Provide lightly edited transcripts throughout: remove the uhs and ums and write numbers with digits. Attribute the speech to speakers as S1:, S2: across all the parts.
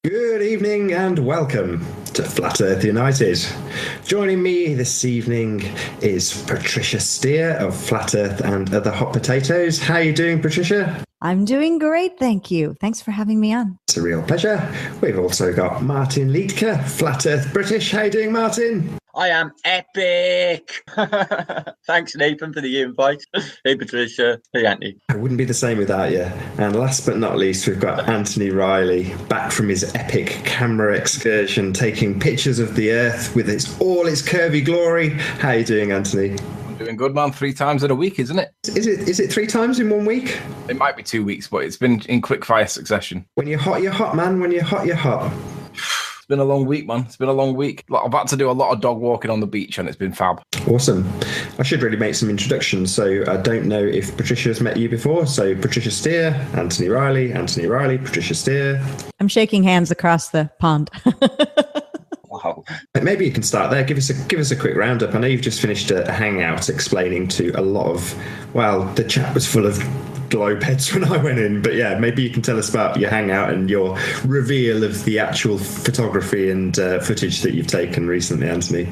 S1: Good evening and welcome to Flat Earth United. Joining me this evening is Patricia Steer of Flat Earth and Other Hot Potatoes. How are you doing, Patricia?
S2: I'm doing great, thank you. Thanks for having me on.
S1: It's a real pleasure. We've also got Martin Liedtke, Flat Earth British. How are you doing, Martin?
S3: I am epic. Thanks, Nathan, for the invite. Hey, Patricia. Hey, Anthony.
S1: I wouldn't be the same without you. And last but not least, we've got Anthony Riley, back from his epic camera excursion, taking pictures of the Earth with all its curvy glory. How are you doing, Anthony?
S4: I'm doing good, man. 3 times in a week, isn't it?
S1: Is it 3 times in 1 week?
S4: It might be 2 weeks, but it's been in quick fire succession.
S1: When you're hot, man. When you're hot, you're hot.
S4: It's been a long week, man. It's been a long week. I've had to do a lot of dog walking on the beach, and it's been fab.
S1: Awesome. I should really make some introductions. So I don't know if Patricia's met you before. So Patricia Steer, Anthony Riley, Patricia Steer.
S2: I'm shaking hands across the pond.
S1: Wow. Maybe you can start there. Give us a quick roundup. I know you've just finished a hangout explaining to a lot of, the chat was full of glowheads when I went in, but yeah, maybe you can tell us about your hangout and your reveal of the actual photography and footage that you've taken recently, Anthony.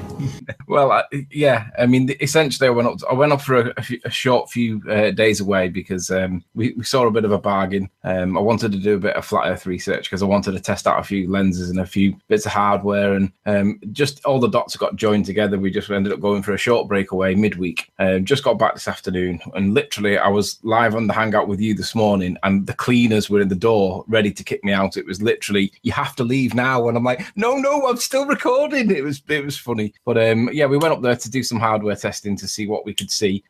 S4: Well, essentially, I went up for a short few days away because we saw a bit of a bargain. I wanted to do a bit of flat Earth research because I wanted to test out a few lenses and a few bits of hardware, and just all the dots got joined together. We just ended up going for a short breakaway midweek. Just got back this afternoon, and literally, I was live on the hangout with you this morning, and the cleaners were in the door ready to kick me out. It was literally, you have to leave now, and I'm like, no, I'm still recording. It was funny, but we went up there to do some hardware testing to see what we could see.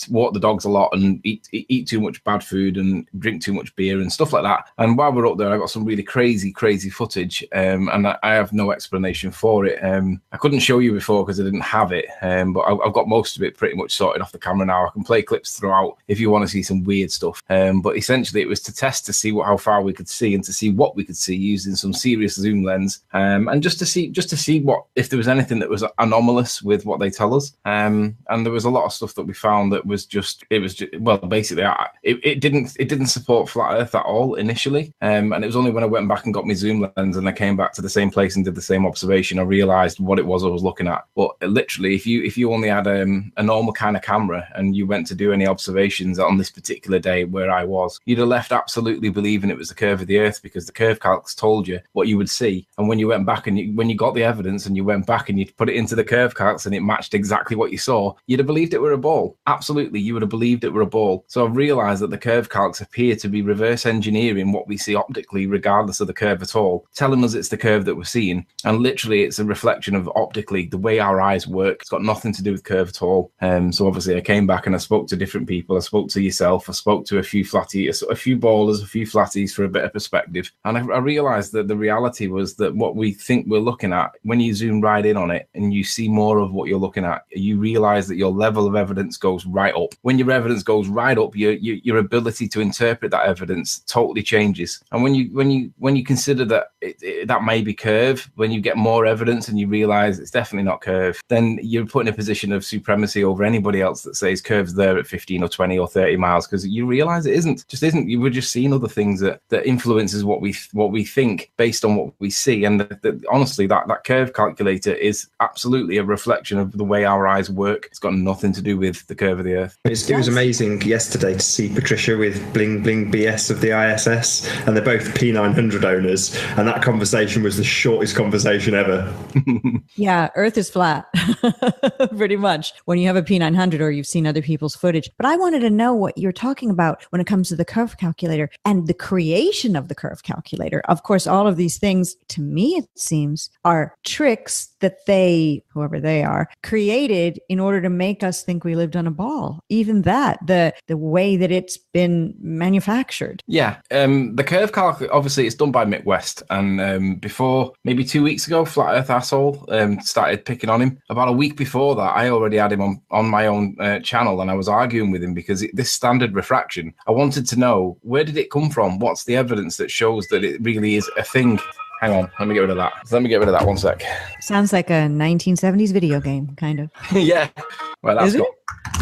S4: Walk the dogs a lot and eat too much bad food and drink too much beer and stuff like that. And while we're up there, I got some really crazy footage, and I have no explanation for it. I couldn't show you before because I didn't have it, but I've got most of it pretty much sorted off the camera now. I can play clips throughout if you want to see some weird stuff. But essentially, it was to test to see how far we could see and to see what we could see using some serious zoom lens, and just to see what if there was anything that was anomalous with what they tell us. And there was a lot of stuff that we found that was basically it didn't support flat Earth at all initially. And it was only when I went back and got my zoom lens and I came back to the same place and did the same observation, I realized what it was I was looking at. But literally, if you only had a normal kind of camera and you went to do any observations on this particular day where I was, you'd have left absolutely believing it was the curve of the Earth because the curve calcs told you what you would see. And when you went back and when you got the evidence and you went back and you put it into the curve calcs and it matched exactly what you saw, you'd have believed it were a ball. Absolutely, you would have believed it were a ball. So I've realized that the curve calcs appear to be reverse engineering what we see optically, regardless of the curve at all, telling us it's the curve that we're seeing. And literally, it's a reflection of optically the way our eyes work. It's got nothing to do with curve at all. So obviously, I came back and I spoke to different people. I spoke to yourself. I spoke to a few flatties, a few ballers, a few flatties for a bit of perspective. And I realized that the reality was that what we think we're looking at, when you zoom right in on it and you see more of what you're looking at, you realize that your level of evidence goes right up. When your evidence goes right up, your ability to interpret that evidence totally changes. And when you consider that that may be curve, when you get more evidence and you realize it's definitely not curve, then you're put in a position of supremacy over anybody else that says curve's there at 15 or 20 or 30 miles, because you realize it isn't. You were just seeing other things that influences what we think based on what we see. And honestly, that curve calculator is absolutely a reflection of the way our eyes work. It's got nothing to do with the curve of the Earth.
S1: It was amazing yesterday to see Patricia with Bling Bling BS of the ISS, and they're both P900 owners, and that conversation was the shortest conversation ever.
S2: Yeah, Earth is flat, pretty much, when you have a P900 or you've seen other people's footage. But I wanted to know what you're talking about when it comes to the curve calculator and the creation of the curve calculator. Of course, all of these things, to me, it seems, are tricks that they, whoever they are, created in order to make us think we lived on a ball. Even that, the way that it's been manufactured.
S4: Yeah, the curve calc, obviously, it's done by Midwest. And before, maybe 2 weeks ago, Flat Earth Asshole started picking on him. About a week before that, I already had him on my own channel, and I was arguing with him because this standard refraction, I wanted to know, where did it come from? What's the evidence that shows that it really is a thing? Hang on, let me get rid of that. 1 sec.
S2: Sounds like a 1970s video game, kind of.
S4: Yeah. Well, that's got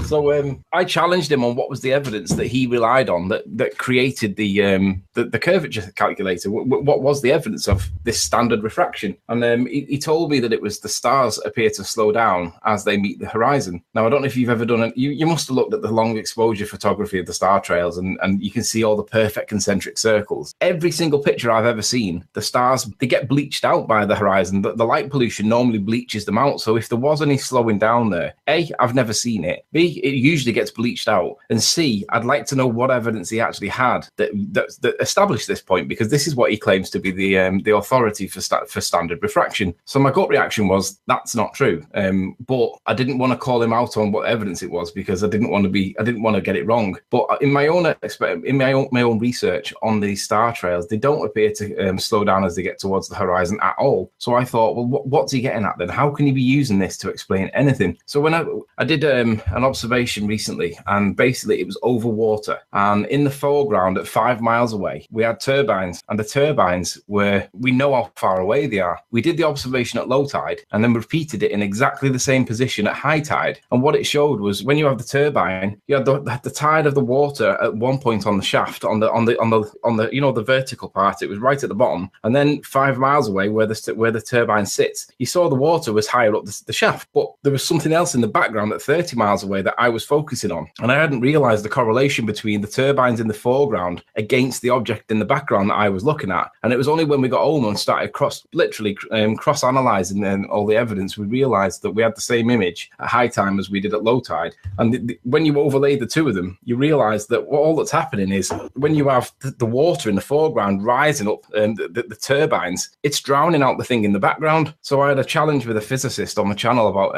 S4: So I challenged him on what was the evidence that he relied on that created the curvature calculator. What was the evidence of this standard refraction? And he told me that it was the stars appear to slow down as they meet the horizon. Now, I don't know if you've ever done it. You must have looked at the long exposure photography of the star trails, and you can see all the perfect concentric circles. Every single picture I've ever seen, the stars, they get bleached out by the horizon. The light pollution normally bleaches them out. So if there was any slowing down there, A, I've never seen it. B, it usually gets bleached out. And C, I'd like to know what evidence he actually had that established this point, because this is what he claims to be the authority for standard refraction. So my gut reaction was that's not true. But I didn't want to call him out on what evidence it was, because I didn't want to get it wrong. But in my own research on these star trails, they don't appear to slow down as they get towards the horizon at all. So I thought, well, what's he getting at then? How can he be using this to explain anything? So when I did an observation recently, and basically it was over water, and in the foreground at 5 miles away we had turbines, and the turbines we know how far away they are. We did the observation at low tide and then repeated it in exactly the same position at high tide, and what it showed was when you have the turbine, you had the tide of the water at one point on the shaft, on the you know, the vertical part, it was right at the bottom, and then 5 miles away where the turbine sits, you saw the water was higher up the shaft, but there was something else in the background at 30 miles away that I was focusing on, and I hadn't realized the correlation between the turbines in the foreground against the object in the background that I was looking at. And it was only when we got home and started cross-analyzing all the evidence, we realized that we had the same image at high tide as we did at low tide. And when you overlay the two of them, you realize that all that's happening is when you have the water in the foreground rising up the turbines, it's drowning out the thing in the background. So I had a challenge with a physicist on the channel about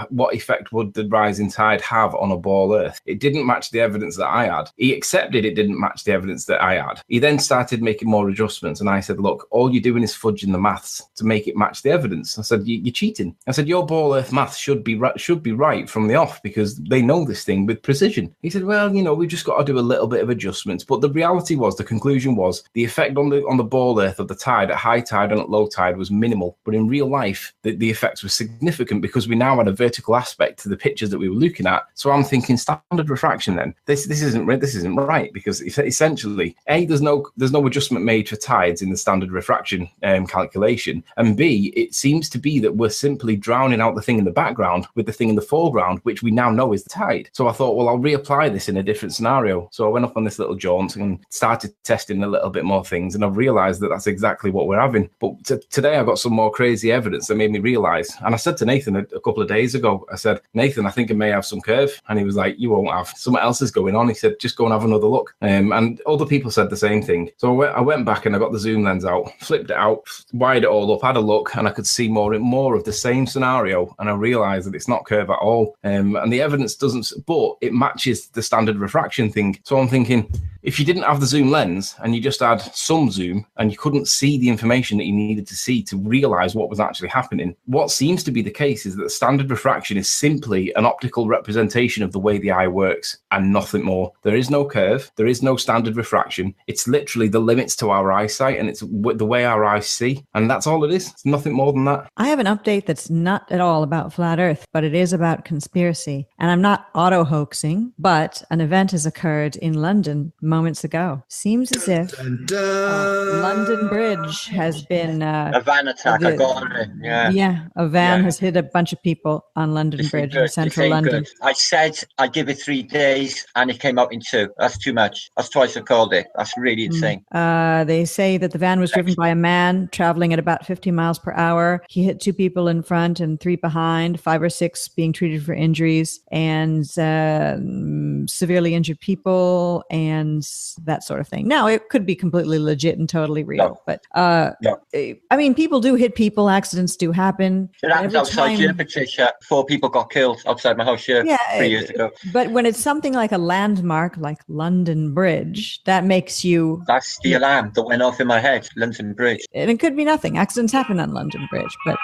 S4: what effect would the rising tide have on a ball Earth. It didn't match the evidence that I had. He accepted it didn't match the evidence that I had. He then started making more adjustments, and I said, look, all you're doing is fudging the maths to make it match the evidence. I said, you're cheating. I said, your ball Earth maths should be right from the off, because they know this thing with precision. He said, well, you know, we've just got to do a little bit of adjustments. But the reality was, the conclusion was, the effect on the ball Earth of the tide at high tide and at low tide was minimal. But in real life, the effects were significant, because we now had a vertical aspect to the pictures that we were looking at. So I'm thinking, standard refraction then, this isn't right, because essentially, A, there's no adjustment made for tides in the standard refraction calculation, and B, it seems to be that we're simply drowning out the thing in the background with the thing in the foreground, which we now know is the tide. So I thought, well, I'll reapply this in a different scenario. So I went up on this little jaunt and started testing a little bit more things, and I've realized that that's exactly what we're having. But today I got some more crazy evidence that made me realize, and I said to Nathan a couple of days ago, I said, Nathan, I think I may have some curve. And he was like, you won't have. Something else is going on. He said, just go and have another look. And other people said the same thing. So I went back and I got the zoom lens out, flipped it out, wired it all up, had a look, and I could see more of the same scenario. And I realized that it's not curve at all. And the evidence doesn't, but it matches the standard refraction thing. So I'm thinking, if you didn't have the zoom lens and you just had some zoom and you couldn't see the information that you needed to see to realize what was actually happening, what seems to be the case is that standard refraction is simply an optical representation of the way the eye works and nothing more. There is no curve. There is no standard refraction. It's literally the limits to our eyesight, and it's the way our eyes see. And that's all it is. It's nothing more than that.
S2: I have an update that's not at all about flat Earth, but it is about conspiracy. And I'm not auto-hoaxing, but an event has occurred in London moments ago. Seems as if London Bridge has been...
S3: a van attack. I got on it.
S2: Yeah, a van has hit a bunch of people on London Bridge in central London.
S3: Good. I said I'd give it 3 days, and it came out in 2. That's too much. That's twice I called it. That's really insane.
S2: They say that the van was driven by a man traveling at about 50 miles per hour. He hit 2 people in front and 3 behind, 5 or 6 being treated for injuries, and severely injured people, and that sort of thing. Now, it could be completely legit and totally real, but I mean, people do hit people. Accidents do happen.
S3: It happened outside here, Patricia. 4 people got killed outside my house here 3 years ago.
S2: But when it's something like a landmark like London Bridge, that makes you...
S3: That's the alarm that went off in my head, London Bridge.
S2: And it could be nothing. Accidents happen on London Bridge, but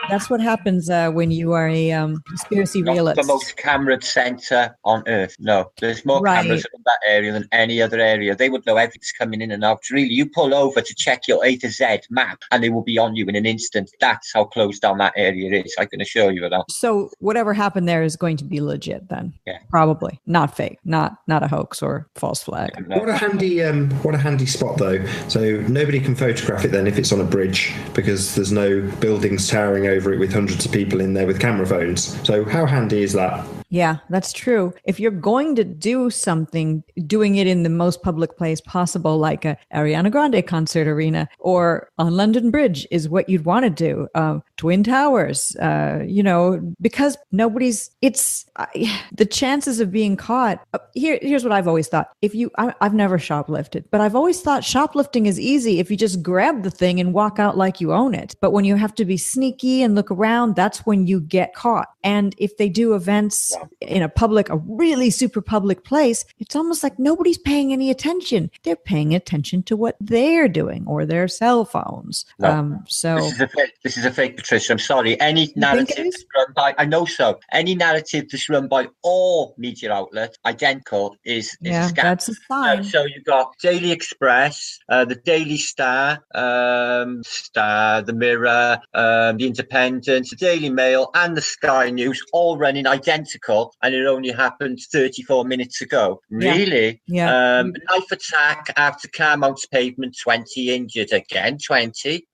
S2: That's what happens when you are a conspiracy
S3: Not
S2: realist.
S3: the most camera centre on Earth. No, there's more cameras in that area than any other area. They would know everything's coming in and out. Really, you pull over to check your A to Z map, and they will be on you in an instant. That's how closed down that area is. I can assure you of that.
S2: So whatever happened there is going to be legit then.
S3: Yeah,
S2: probably not fake, not a hoax or false flag.
S1: What a handy spot though. So nobody can photograph it then if it's on a bridge because there's no buildings towering over it with hundreds of people in there with camera phones. So how handy is that?
S2: Yeah, that's true. If you're going to do something, doing it in the most public place possible, like a Ariana Grande concert arena or on London Bridge is what you'd want to do. Twin Towers, because the chances of being caught. Here's what I've always thought. I've never shoplifted, but I've always thought shoplifting is easy if you just grab the thing and walk out like you own it. But when you have to be sneaky and look around, that's when you get caught. And if they do events in a really super public place, it's almost like nobody's paying any attention. They're paying attention to what they're doing or their cell phones.
S3: No. This is a fake, Patricia. I'm sorry. Any narrative run by, I know so. Any narrative that's run by all media outlets, identical, is a scam.
S2: That's a sign.
S3: So you've got Daily Express, the Daily Star, the Mirror, the Independent, the Daily Mail, and the Sky News, all running identical, and it only happened 34 minutes ago. Really?
S2: Yeah.
S3: Knife attack after car mounts pavement, 20 injured again, 20.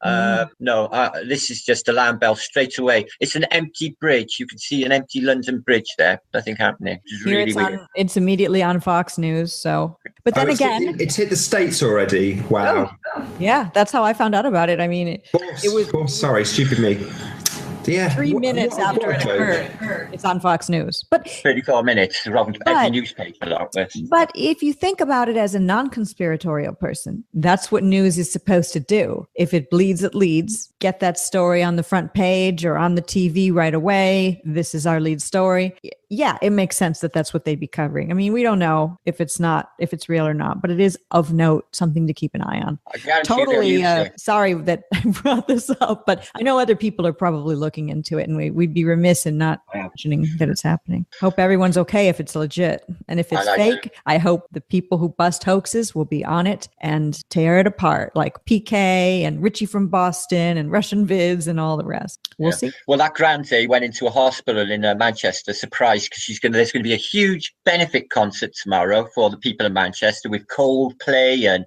S3: This is just alarm bell straight away. It's an empty bridge. You can see an empty London Bridge there. Nothing happening. It's really weird.
S2: It's immediately on Fox News. So, but then again,
S1: it's hit the States already. Wow.
S2: Yeah, that's how I found out about it. I mean, it was.
S1: Sorry, stupid me. Yeah,
S2: 3 minutes after it occurred, it's on Fox News. But
S3: 34 minutes, every newspaper like this.
S2: But if you think about it as a non-conspiratorial person, that's what news is supposed to do. If it bleeds, it leads. Get that story on the front page or on the TV right away. This is our lead story. Yeah, it makes sense that that's what they'd be covering. I mean, we don't know if it's real or not, but it is of note, something to keep an eye on. Totally sorry that I brought this up, but I know other people are probably looking into it, and we'd be remiss in not mentioning that it's happening. Hope everyone's okay if it's legit. And if it's fake, I hope the people who bust hoaxes will be on it and tear it apart, like PK and Richie from Boston and Russian Vids and all the rest. We'll see.
S3: Well, that grandee went into a hospital in Manchester, surprised, because there's going to be a huge benefit concert tomorrow for the people of Manchester with Coldplay and,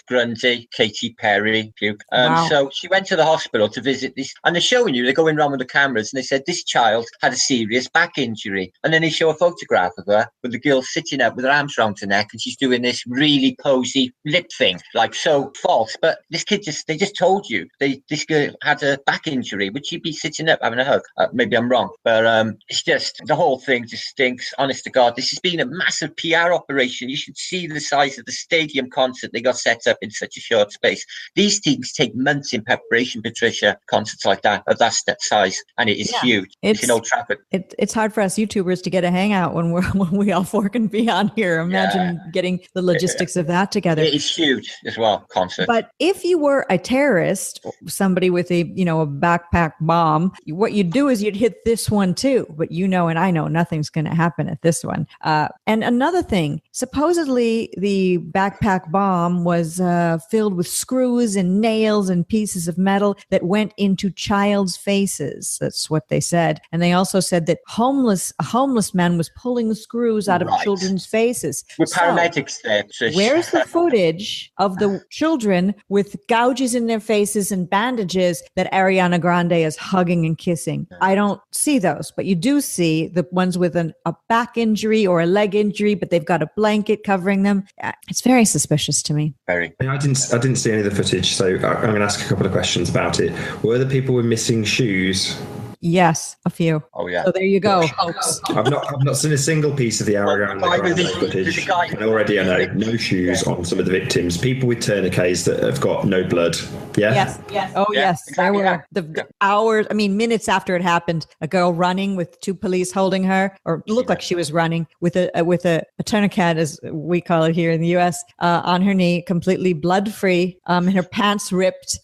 S3: Grundy, Katy Perry.
S2: Wow.
S3: So she went to the hospital to visit this, and they're showing you, they're going around with the cameras, and they said this child had a serious back injury. And then they show a photograph of her with the girl sitting up with her arms around her neck, and she's doing this really posy lip thing, like so false. But this kid they just told you this girl had a back injury. Would she be sitting up having a hug? Maybe I'm wrong, but it's just, the whole thing just stinks. Honest to God, this has been a massive PR operation. You should see the size of the stadium concert they got set up in such a short space. These things take months in preparation, Patricia, concerts like that, of that size, and it is huge. It's in Old Trafford.
S2: It's hard for us YouTubers to get a hangout when we all four can be on here. Imagine getting the logistics of that together.
S3: It is huge as well, concert.
S2: But if you were a terrorist, somebody with a backpack bomb, what you'd do is you'd hit this one too. But and I know nothing's going to happen at this one. And another thing, supposedly the backpack bomb was filled with screws and nails and pieces of metal that went into child's faces. That's what they said. And they also said that a homeless man was pulling the screws out of children's faces.
S3: With paramedics there.
S2: Where's the footage of the children with gouges in their faces and bandages that Ariana Grande is hugging and kissing? I don't see those, but you do see the ones with a back injury or a leg injury, but they've got a blanket covering them. It's very suspicious to me.
S3: Very.
S1: I didn't see any of the footage, so I'm going to ask a couple of questions about it. Were the people with missing shoes?
S2: Yes, a few.
S3: Oh yeah.
S2: So there you go.
S1: I've not seen a single piece of the Ariana Grande footage, and already I know no shoes on some of the victims. People with tourniquets that have got no blood. Yeah.
S2: Yes. Oh,
S3: Yeah,
S2: yes. There
S3: exactly,
S2: were the hours, minutes after it happened, a girl running with 2 police holding her, or looked like she was running with a tourniquet, as we call it here in the US, on her knee, completely blood free, and her pants ripped,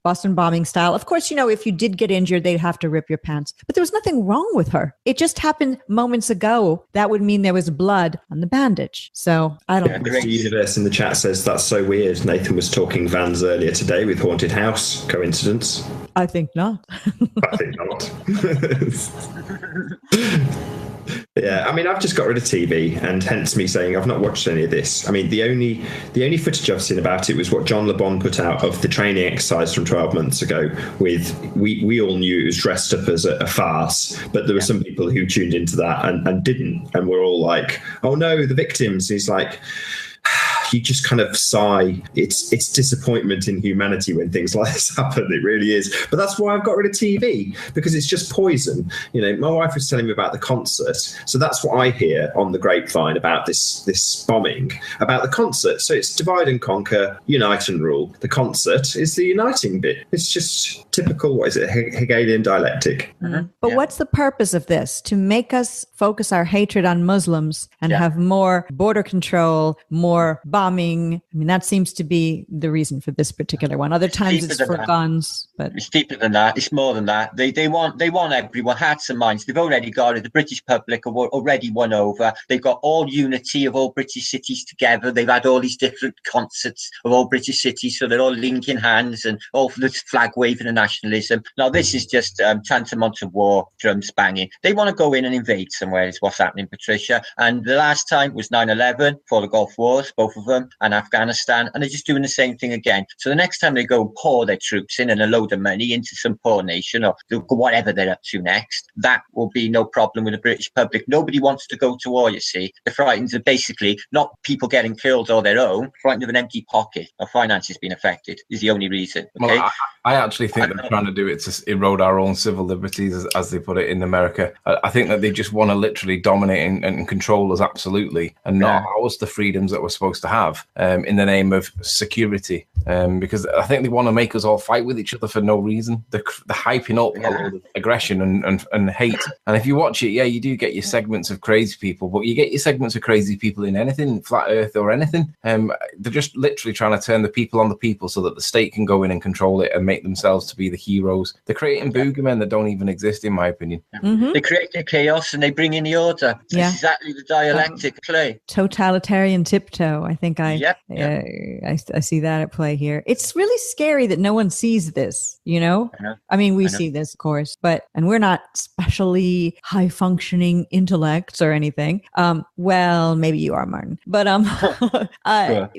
S2: Boston bombing style. Of course, if you did get injured, they'd have to rip your pants, but there was nothing wrong with her. It just happened moments ago. That would mean there was blood on the bandage. So I don't know.
S1: The universe in the chat says that's so weird. Nathan was talking vans earlier today with Haunted House. Coincidence?
S2: I think not.
S1: I think not. Yeah, I've just got rid of TV, and hence me saying I've not watched any of this. The only footage I've seen about it was what John Le Bon put out of the training exercise from 12 months ago. We all knew it was dressed up as a farce, but there were some people who tuned into that and didn't, and were all like, "Oh no, the victims." He's like, you just kind of sigh. It's disappointment in humanity when things like this happen. It really is. But that's why I've got rid of TV, because it's just poison. My wife was telling me about the concert. So that's what I hear on the grapevine about this bombing, about the concert. So it's divide and conquer, unite and rule. The concert is the uniting bit. It's just typical, Hegelian dialectic.
S2: Mm-hmm. But what's the purpose of this? To make us focus our hatred on Muslims and have more border control, more bombing. That seems to be the reason for this particular one. Other times it's for guns, but
S3: it's deeper than that. It's more than that. They want everyone, hearts and minds. They've already got it. The British public are already won over. They've got all unity of all British cities together. They've had all these different concerts of all British cities, so they're all linking hands and all for the flag waving and nationalism. Now this is just tantamount to war, drums banging. They want to go in and invade somewhere. Is what's happening, Patricia. And the last time was 9/11 for the Gulf Wars, both of them, and Afghanistan, and they're just doing the same thing again. So the next time they go pour their troops in and a load of money into some poor nation or whatever they're up to next, that will be no problem with the British public. Nobody wants to go to war, you see. They're frightened of basically not people getting killed or their own, frightened of an empty pocket. Our finances being affected is the only reason. Okay?
S4: Well, I actually think they're trying to do it to erode our own civil liberties, as they put it in America. I think that they just want to literally dominate and control us absolutely, and not allow us the freedoms that we're supposed to have in the name of security. Because I think they want to make us all fight with each other for no reason. They're hyping up a lot of aggression and hate. And if you watch it, you do get your segments of crazy people, but you get your segments of crazy people in anything, flat earth or anything. They're just literally trying to turn the people on the people so that the state can go in and control it and make themselves to be the heroes. They're creating boogeymen that don't even exist, in my opinion.
S2: Mm-hmm.
S3: They create the chaos and they bring in the order. It's exactly the dialectic play.
S2: Totalitarian tiptoe. I think I see that at play here. It's really scary that no one sees this, we see this, of course, and we're not specially high functioning intellects or anything. Well, maybe you are, Martin, but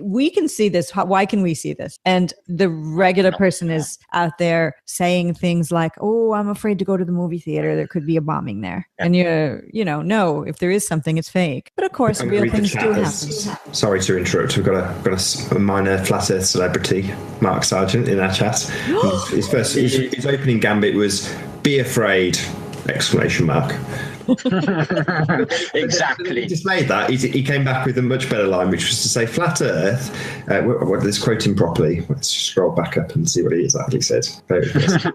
S2: we can see this. Why can we see this? And the regular person is out there saying things like, "Oh, I'm afraid to go to the movie theater. There could be a bombing there." And no, if there is something, it's fake. But of course, real things do happen.
S1: Sorry to interrupt. We've got a minor flat earth celebrity, Mark Sargent, in our chat. His opening gambit was "Be afraid!" Exclamation mark.
S3: Exactly.
S1: He just made that. He came back with a much better line, which was to say, "Flat Earth." Let's quote him properly. Let's just scroll back up and see what he exactly said.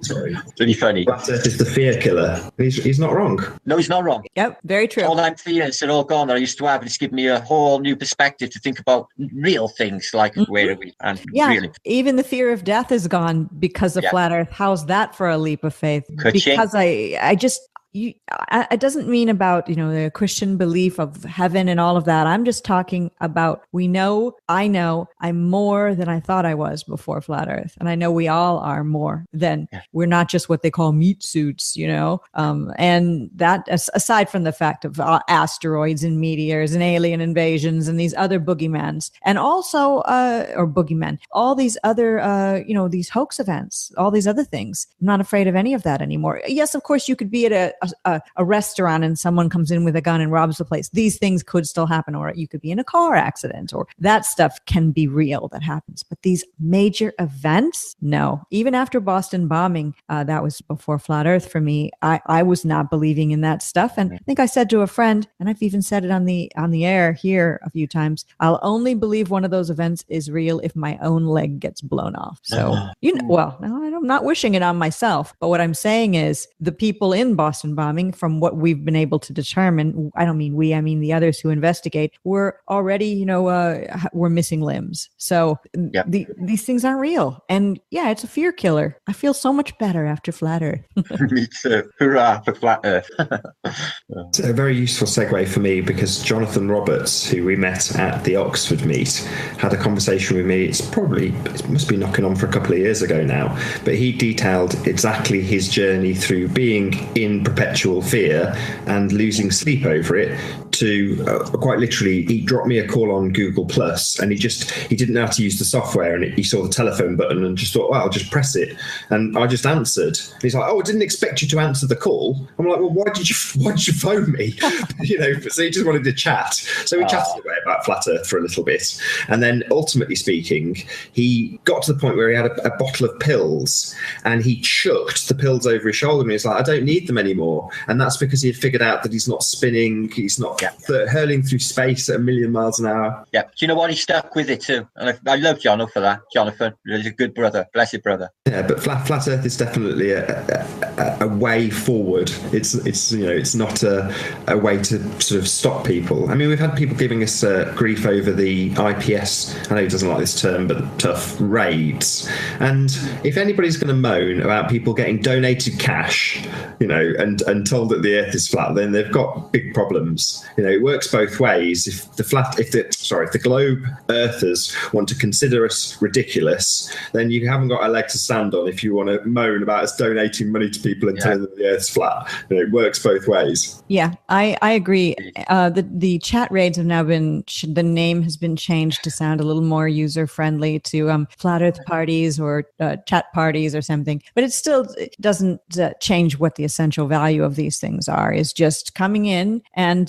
S1: Sorry.
S3: Really funny.
S1: Flat Earth is the fear killer. He's not wrong.
S3: No, he's not wrong.
S2: Yep, very true.
S3: All I'm fears are all gone that I used to have. It's given me a whole new perspective to think about real things like where are we? And really.
S2: Even the fear of death is gone because of Flat Earth. How's that for a leap of faith? Because it doesn't mean about, the Christian belief of heaven and all of that. I'm just talking about, I know I'm more than I thought I was before Flat Earth. And I know we all are more than we're not just what they call meat suits, and that aside from the fact of asteroids and meteors and alien invasions and these other boogeymans and also, or boogeymen, all these other, these hoax events, all these other things. I'm not afraid of any of that anymore. Yes, of course you could be at a restaurant and someone comes in with a gun and robs the place. These things could still happen, or you could be in a car accident, or that stuff can be real that happens. But these major events, no. Even after Boston bombing, that was before Flat Earth for me. I was not believing in that stuff. And I think I said to a friend, and I've even said it on the air here a few times, I'll only believe one of those events is real if my own leg gets blown off. So, well, I'm not wishing it on myself, but what I'm saying is the people in Boston bombing, from what we've been able to determine, I don't mean we, I mean the others who investigate, were already, were missing limbs. So these things aren't real. And yeah, it's a fear killer. I feel so much better after Flat Earth.
S3: Me too. Hurrah for Flat Earth.
S1: It's a very useful segue for me, because Jonathan Roberts, who we met at the Oxford meet, had a conversation with me. It must be knocking on for a couple of years ago now, but he detailed exactly his journey through being in perpetual fear and losing sleep over it to quite literally, he dropped me a call on Google Plus, and he didn't know how to use the software, and he saw the telephone button and just thought, well, I'll just press it, and I just answered. And he's like, oh, I didn't expect you to answer the call. I'm like, well, why did you phone me? So he just wanted to chat. So we chatted away about Flat Earth for a little bit, and then ultimately speaking, he got to the point where he had a bottle of pills, and he chucked the pills over his shoulder, and he's like, I don't need them anymore. And that's because he had figured out that he's not spinning, he's not hurling through space at 1,000,000 miles an hour.
S3: Yeah. Do you know what? He stuck with it too. And I love Jono for that. Jonathan, he's a good brother, blessed brother.
S1: Yeah, but flat Earth is definitely a way forward. It's not a way to sort of stop people. I mean, we've had people giving us grief over the IPS, I know he doesn't like this term, but tough raids. And if anybody's going to moan about people getting donated cash, and told that the Earth is flat, then they've got big problems. It works both ways. If the globe earthers want to consider us ridiculous, then you haven't got a leg to stand on if you want to moan about us donating money to people and telling them the Earth's flat. It works both ways.
S2: Yeah, I agree. The chat raids have now been, the name has been changed to sound a little more user friendly to Flat Earth parties or chat parties or something. But it still doesn't change what the essential value of these things are, is just coming in and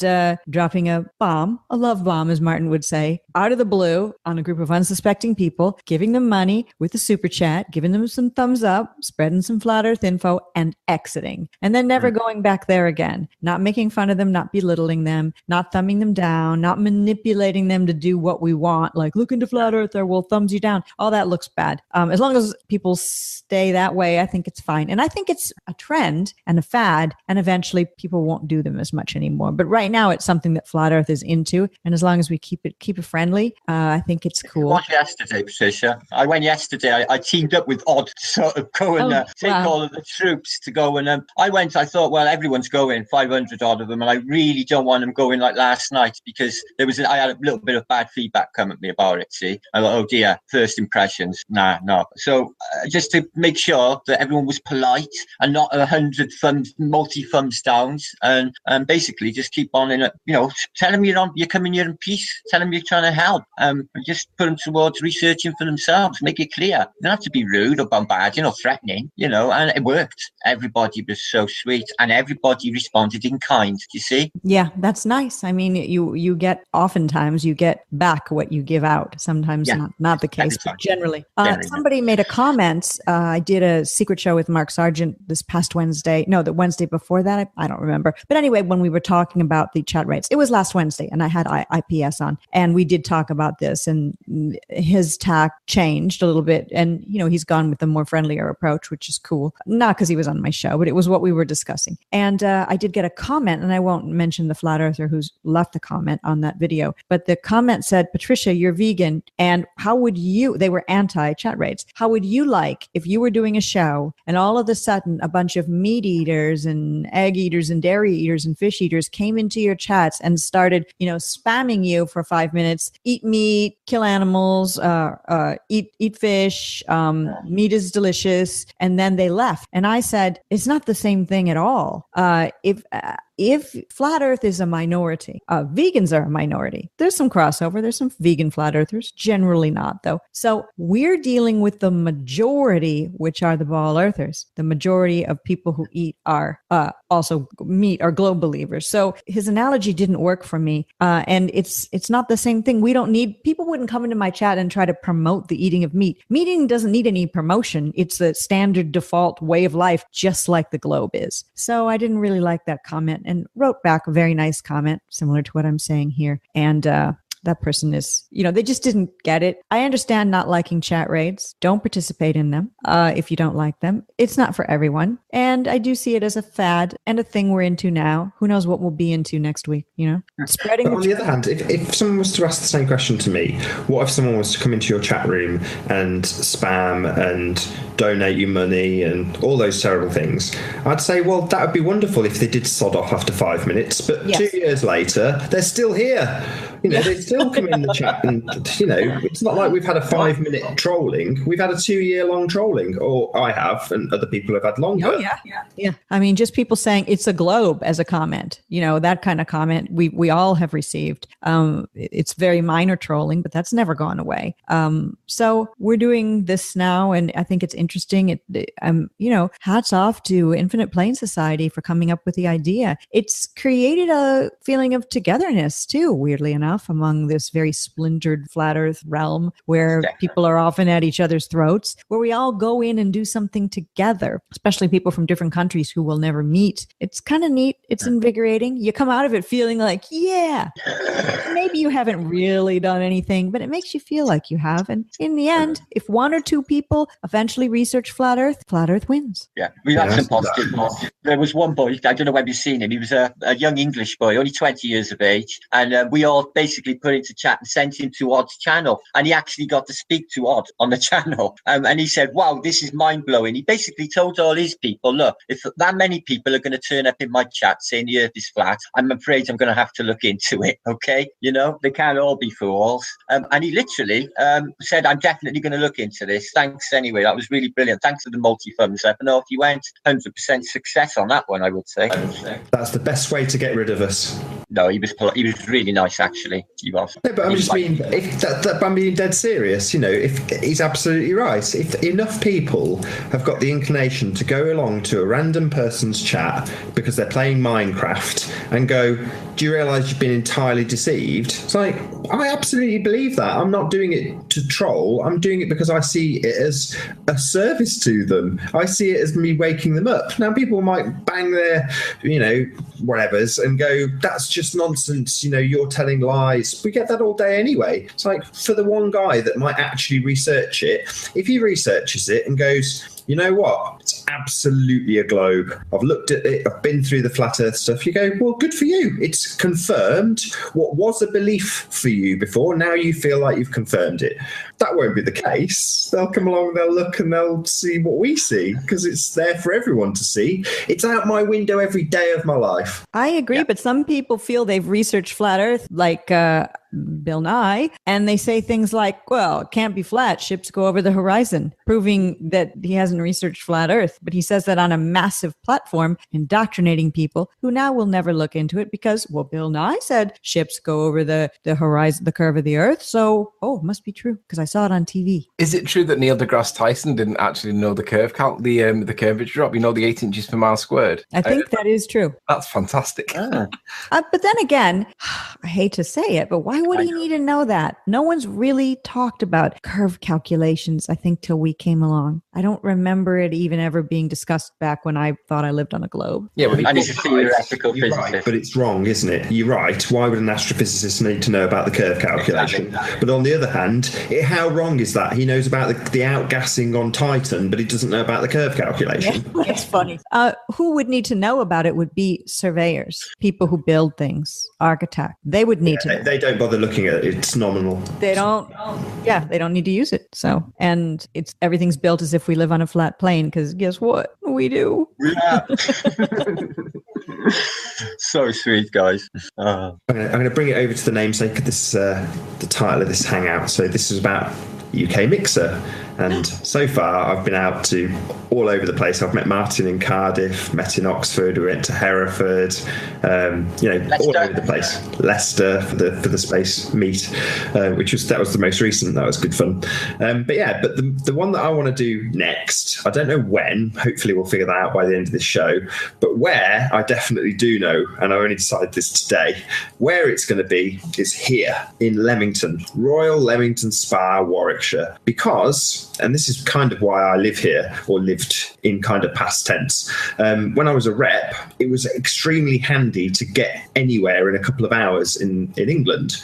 S2: dropping a bomb, a love bomb, as Martin would say, out of the blue on a group of unsuspecting people, giving them money with a super chat, giving them some thumbs up, spreading some Flat Earth info, and exiting. And then never going back there again. Not making fun of them, not belittling them, not thumbing them down, not manipulating them to do what we want, like, look into Flat Earth or we'll thumbs you down. All that looks bad. As long as people stay that way, I think it's fine. And I think it's a trend and a fad, and eventually people won't do them as much anymore. But right now it's something that Flat Earth is into, and as long as we keep it friendly, I think it's cool.
S3: I went yesterday, Patricia. I teamed up with Odd to sort of go and take all of the troops to go, and I thought, well, everyone's going, 500 odd of them, and I really don't want them going like last night, because I had a little bit of bad feedback come at me about it. See, I thought, oh dear, first impressions, no. So just to make sure that everyone was polite and not 100 multi-thumbs downs, and basically just keep on in it. Tell them you're coming here in peace. Tell them you're trying to help. And just put them towards researching for themselves. Make it clear. You don't have to be rude or bombarding or threatening. And it worked. Everybody was so sweet, and everybody responded in kind. You see?
S2: Yeah, that's nice. I mean, you get, oftentimes you get back what you give out. Sometimes not the case, but generally. Somebody made a comment. I did a secret show with Mark Sargent this past Wednesday. No, the Wednesday before that. I don't remember. But anyway, when we were talking about the chat rates, it was last Wednesday, and I had IPS on, and we did talk about this, and his tack changed a little bit, and he's gone with a more friendlier approach, which is cool. Not because he was on my show, but it was what we were discussing. And I did get a comment, and I won't mention the flat earther who's left the comment on that video, but the comment said, Patricia, you're vegan, and how would you, they were anti-chat rates, how would you like if you were doing a show and all of a sudden a bunch of meat eaters and egg eaters and dairy eaters and fish eaters came into your chats and started, spamming you for 5 minutes, eat meat, kill animals, eat fish, meat is delicious, and then they left. And I said, it's not the same thing at all. If if flat Earth is a minority, vegans are a minority. There's some crossover. There's some vegan flat earthers, generally not though. So we're dealing with the majority, which are the ball earthers. The majority of people who eat are also meat are globe believers. So his analogy didn't work for me. And it's not the same thing. We don't need, people wouldn't come into my chat and try to promote the eating of meat. Meat eating doesn't need any promotion. It's the standard default way of life, just like the globe is. So I didn't really like that comment and wrote back a very nice comment similar to what I'm saying here. And that person is, they just didn't get it. I understand not liking chat raids. Don't participate in them if you don't like them. It's not for everyone. And I do see it as a fad and a thing we're into now. Who knows what we'll be into next week, Spreading.
S1: But on the other hand, if someone was to ask the same question to me, what if someone was to come into your chat room and spam and donate you money and all those terrible things? I'd say, well, that would be wonderful if they did sod off after 5 minutes. But yes. 2 years later, they're still here. They still come in the chat and, it's not like we've had a 5-minute trolling. We've had a 2-year-long trolling, or I have, and other people have had longer.
S2: Oh, yeah. I mean, just people saying it's a globe as a comment, that kind of comment we all have received. It's very minor trolling, but that's never gone away. So we're doing this now, and I think it's interesting. Hats off to Infinite Plane Society for coming up with the idea. It's created a feeling of togetherness too, weirdly enough, among this very splintered flat earth realm where people are often at each other's throats, where we all go in and do something together, especially people from different countries who will never meet. It's kind of neat. It's invigorating. You come out of it feeling like, yeah, maybe you haven't really done anything, but it makes you feel like you have. And in the end, if 1 or 2 people eventually research flat earth wins.
S3: Yeah, we've had some positive. There was one boy, I don't know whether you've seen him. He was a young English boy, only 20 years of age. And we all basically put into chat and sent him to Odd's channel. And he actually got to speak to Odd on the channel. And he said, wow, this is mind blowing. He basically told all his people, look, if that many people are going to turn up in my chat saying the earth is flat, I'm afraid I'm going to have to look into it. Okay. They can't all be fools. And he literally said, I'm definitely going to look into this. Thanks anyway. That was really brilliant. Thanks for the multi-thumbs up. And off you went. 100% success on that one, I would say.
S1: That's the best way to get rid of us.
S3: No, he was really nice, actually. He was.
S1: No, but I'm being dead serious. If he's absolutely right. If enough people have got the inclination to go along to a random person's chat because they're playing Minecraft and go, do you realise you've been entirely deceived? It's like, I absolutely believe that. I'm not doing it to troll. I'm doing it because I see it as a service to them. I see it as me waking them up. Now, people might bang their, whatevers and go, that's just nonsense. You're telling lies. We get that all day anyway. It's like, for the one guy that might actually research it, if he researches it and goes, you know what? It's absolutely a globe. I've looked at it. I've been through the flat earth stuff. You go, well, good for you. It's confirmed what was a belief for you before. Now you feel like you've confirmed it. That won't be the case. They'll come along, they'll look and they'll see what we see because it's there for everyone to see. It's out my window every day of my life.
S2: I agree, but some people feel they've researched flat earth like Bill Nye, and they say things like, well, it can't be flat. Ships go over the horizon, proving that he hasn't researched flat earth. But he says that on a massive platform, indoctrinating people who now will never look into it because, well, Bill Nye said ships go over the horizon, the curve of the earth. So, it must be true because I saw it on TV.
S4: Is it true that Neil deGrasse Tyson didn't actually know the curve count, the curvature drop? The 8 inches per mile squared?
S2: I think that is true.
S4: That's fantastic.
S2: But then again, I hate to say it, but why would he need to know that? No one's really talked about curve calculations, I think, till we came along. I don't remember it even ever being discussed back when I thought I lived on a globe.
S3: Yeah, and he's a theoretical physicist.
S1: Right, but it's wrong, isn't it? You're right. Why would an astrophysicist need to know about the curve calculation? Exactly. But on the other hand, how wrong is that? He knows about the outgassing on Titan, but he doesn't know about the curve calculation.
S2: Yeah, it's funny. Who would need to know about it would be surveyors, people who build things, architects. They would need to know.
S1: They don't bother looking at it. It's nominal.
S2: They don't need to use it. So, and everything's built as if we live on a flat plane because guess what? We do.
S3: Yeah. So sweet, guys.
S1: I'm going to bring it over to the namesake of this, the title of this hangout. So this is about UK Mixer. And so far, I've been out to all over the place. I've met Martin in Cardiff, met in Oxford, we went to Hereford, all over the place. Leicester for the space meet, that was the most recent. That was good fun. But the one that I want to do next, I don't know when. Hopefully, we'll figure that out by the end of this show. But where I definitely do know, and I only decided this today, where it's going to be is here in Leamington, Royal Leamington Spa, Warwickshire, because, and this is kind of why I live here, or lived in kind of past tense. When I was a rep, it was extremely handy to get anywhere in a couple of hours in England.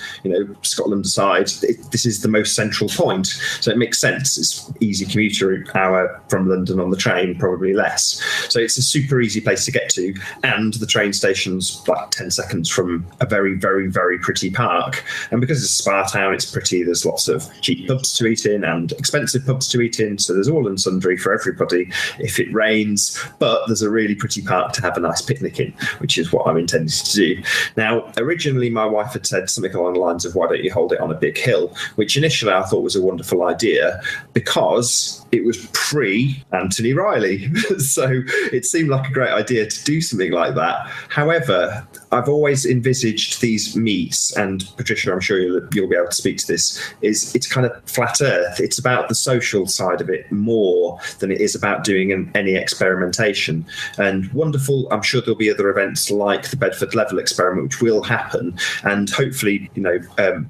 S1: Scotland aside, this is the most central point, so it makes sense. It's easy commuter hour from London on the train, probably less. So it's a super easy place to get to, and the train station's like 10 seconds from a very, very, very pretty park. And because it's a spa town, it's pretty. There's lots of cheap pubs to eat in and expensive pubs to eat in, so there's all and sundry for everybody if it rains. But there's a really pretty park to have a nice picnic in, which is what I'm intending to do. Now, originally my wife had said something along the lines of, why don't you hold it on a big hill, which initially I thought was a wonderful idea because it was pre-Anthony Riley. So it seemed like a great idea to do something like that. However, I've always envisaged these meets, and Patricia, I'm sure you'll be able to speak to this, it's kind of flat earth. It's about the social side of it more than it is about doing any experimentation. And wonderful, I'm sure there'll be other events like the Bedford Level experiment, which will happen. And hopefully,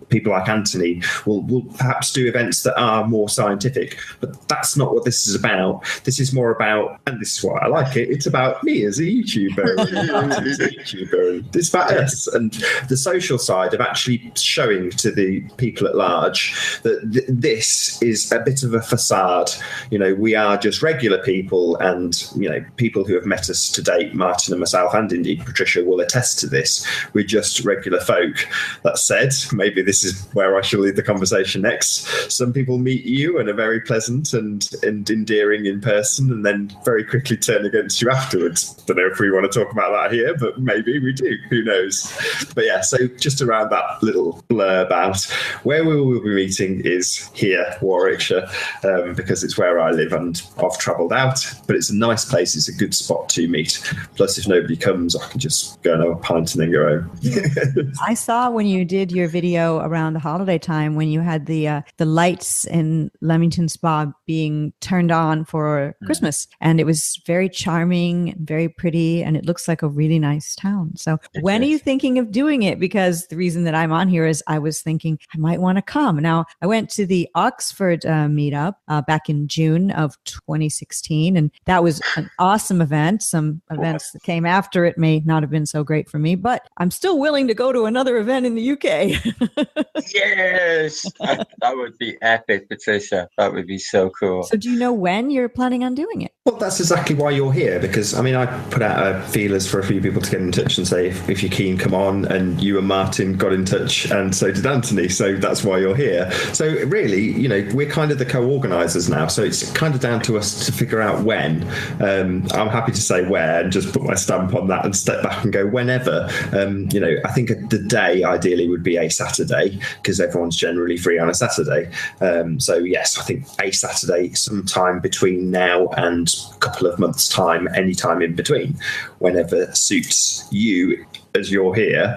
S1: people like Anthony will perhaps do events that are more scientific. But that's not what this is about. This is more about, and this is why I like it, it's about me as a YouTuber. It's about us and the social side of actually showing to the people at large that this is a bit of a facade. We are just regular people, and people who have met us to date, Martin and myself, and indeed Patricia, will attest to this. We're just regular folk. That said, maybe this is where I shall lead the conversation next. Some people meet you and are very pleasant and endearing in person, and then very quickly turn against you afterwards. Don't know if we want to talk about that here, but maybe we do. Who knows? But yeah, so just around that little blurb out, where we will be meeting is here, Warwickshire, because it's where I live, and I've travelled out, but it's a nice place. It's a good spot to meet. Plus, if nobody comes, I can just go and have a pint and then go home.
S2: I saw when you did your video around the holiday time, when you had the lights in Leamington Spa being turned on for Christmas, and it was very charming, very pretty, and it looks like a really nice town. So when are you thinking of doing it? Because the reason that I'm on here is I was thinking I might want to come. Now, I went to the Oxford meetup back in June of 2016, and that was an awesome event. Some events that came after it may not have been so great for me, but I'm still willing to go to another event in the UK.
S3: Yes, that would be epic, Patricia. That would be so cool.
S2: So do you know when you're planning on doing it?
S1: Well, that's exactly why you're here, because I put out feelers for a few people to get in touch and say, if you're keen, come on. And you and Martin got in touch, and so did Anthony. So that's why you're here. So really, we're kind of the co-organisers now. So it's kind of down to us to figure out when. I'm happy to say where and just put my stamp on that and step back and go whenever. I think the day ideally would be a Saturday, because everyone's generally free on a Saturday. So yes, I think a Saturday sometime between now and a couple of months' time, any time in between, whenever suits you as you're here,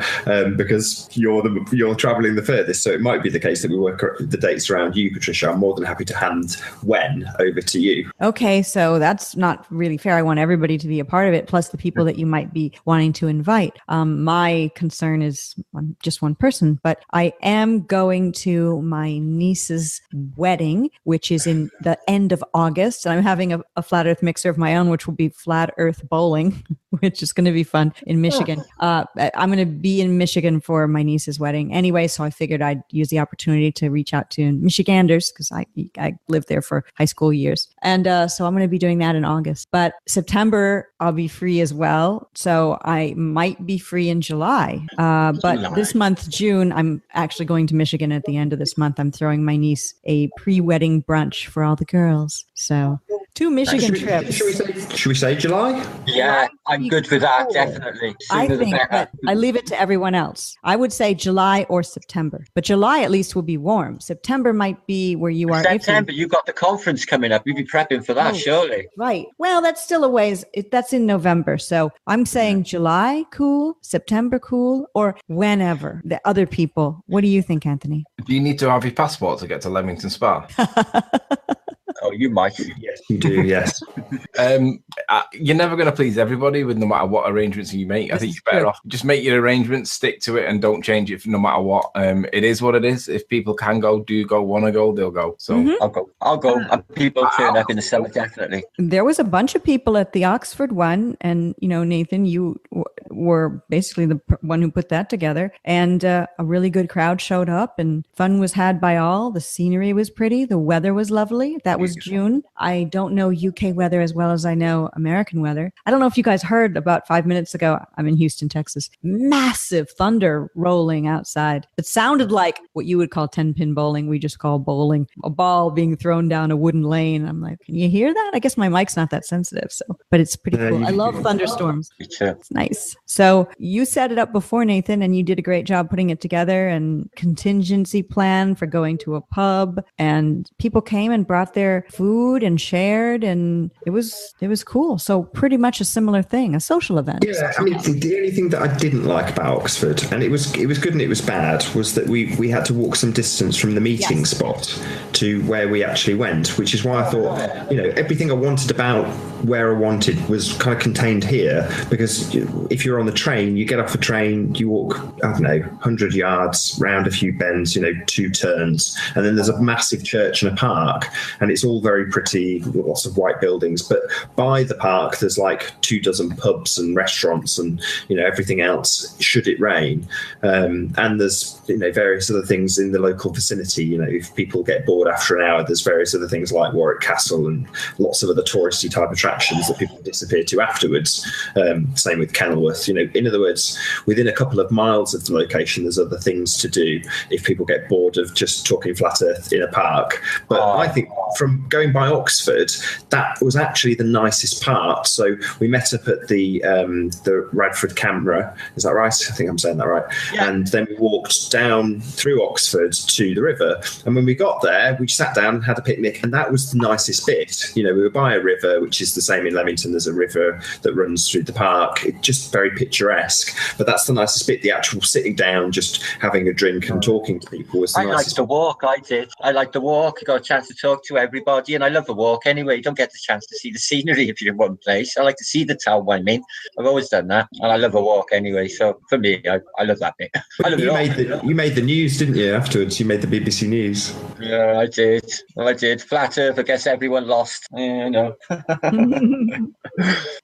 S1: because you're travelling the furthest. So it might be the case that we work the dates around you, Patricia. I'm more than happy to hand when over to you.
S2: Okay, so that's not really fair. I want everybody to be a part of it, plus the people that you might be wanting to invite. My concern is just one person, but I am going to my niece's wedding, which is in the end of August. And I'm having a flat earth mixer of my own, which will be flat earth bowling, which is going to be fun in Michigan. I'm going to be in Michigan for my niece's wedding anyway, so I figured I'd use the opportunity to reach out to Michiganders, because I lived there for high school years. And so I'm going to be doing that in August. But September, I'll be free as well. So I might be free in July. But this month, June, I'm actually going to Michigan at the end of this month. I'm throwing my niece a pre-wedding brunch for all the girls. So 2 Michigan
S1: Should
S2: trips.
S1: should we say July?
S3: Yeah, I'm good with that,
S2: Cool.
S3: definitely.
S2: I
S3: Sooner the
S2: think,
S3: better.
S2: but I leave it to everyone else. I would say July or September, but July at least will be warm. September might be where you are.
S3: September,
S2: iffy.
S3: you've got the conference coming up. You'll be prepping for that,
S2: Oh.
S3: surely.
S2: Right. Well, that's still a ways. That's in November. So I'm saying July, cool, September, cool, or whenever. The other people. What do you think, Anthony?
S4: Do you need to have your passport to get to Leamington Spa?
S3: Oh, you might.
S1: Yes, you do. Yes.
S4: You're never going to please everybody with no matter what arrangements you make. I think you're better off just make your arrangements, stick to it, and don't change it no matter what. It is what it is. If people can go, do go, want to go, they'll go. So
S3: I'll go. And people turn up in the summer, definitely.
S2: There was a bunch of people at the Oxford one, and Nathan, you were basically the one who put that together, and a really good crowd showed up, and fun was had by all. The scenery was pretty, the weather was lovely. That was June. I don't know UK weather as well as I know American weather. I don't know if you guys heard about 5 minutes ago. I'm in Houston, Texas. Massive thunder rolling outside. It sounded like what you would call 10-pin bowling. We just call bowling. A ball being thrown down a wooden lane. I'm like, can you hear that? I guess my mic's not that sensitive, but it's pretty cool. I love thunderstorms.
S3: Me too.
S2: It's nice. So you set it up before, Nathan, and you did a great job putting it together, and contingency plan for going to a pub, and people came and brought their food and shared, and it was cool. So pretty much a similar thing, a social event.
S1: Yeah, I mean, the only thing that I didn't like about Oxford, and it was good and it was bad, was that we had to walk some distance from the meeting spot to where we actually went, which is why I thought, everything I wanted about where I wanted was kind of contained here, because if you're on the train, you get off the train, you walk, 100 yards round a few bends, 2 turns, and then there's a massive church and a park, and it's all very pretty, lots of white buildings, but by the park there's like 24 pubs and restaurants and everything else should it rain, and there's various other things in the local vicinity. If people get bored after an hour, there's various other things like Warwick Castle and lots of other touristy type attractions that people disappear to afterwards. Same with Kenilworth. In other words, within a couple of miles of the location there's other things to do if people get bored of just talking flat earth in a park. But I think from going by Oxford, that was actually the nicest part. So we met up at the Radford Camera, is that right? I think I'm saying that right. Yeah. And then we walked down through Oxford to the river, and when we got there we sat down and had a picnic, and that was the nicest bit. We were by a river, which is the same in Leamington. There's a river that runs through the park. It's just very picturesque, but that's the nicest bit. The actual sitting down, just having a drink and talking to people was the nicest.
S3: I liked the walk. I liked the walk. You got a chance to talk to everybody, and I love the walk anyway. You don't get the chance to see the scenery if you're in one place. I like to see the town. I've always done that, and I love a walk anyway. So for me, I love that bit. I love
S1: you made the news, didn't you? Afterwards, you made the BBC News.
S3: Yeah, I did. Flat Earth. I guess everyone lost. Yeah.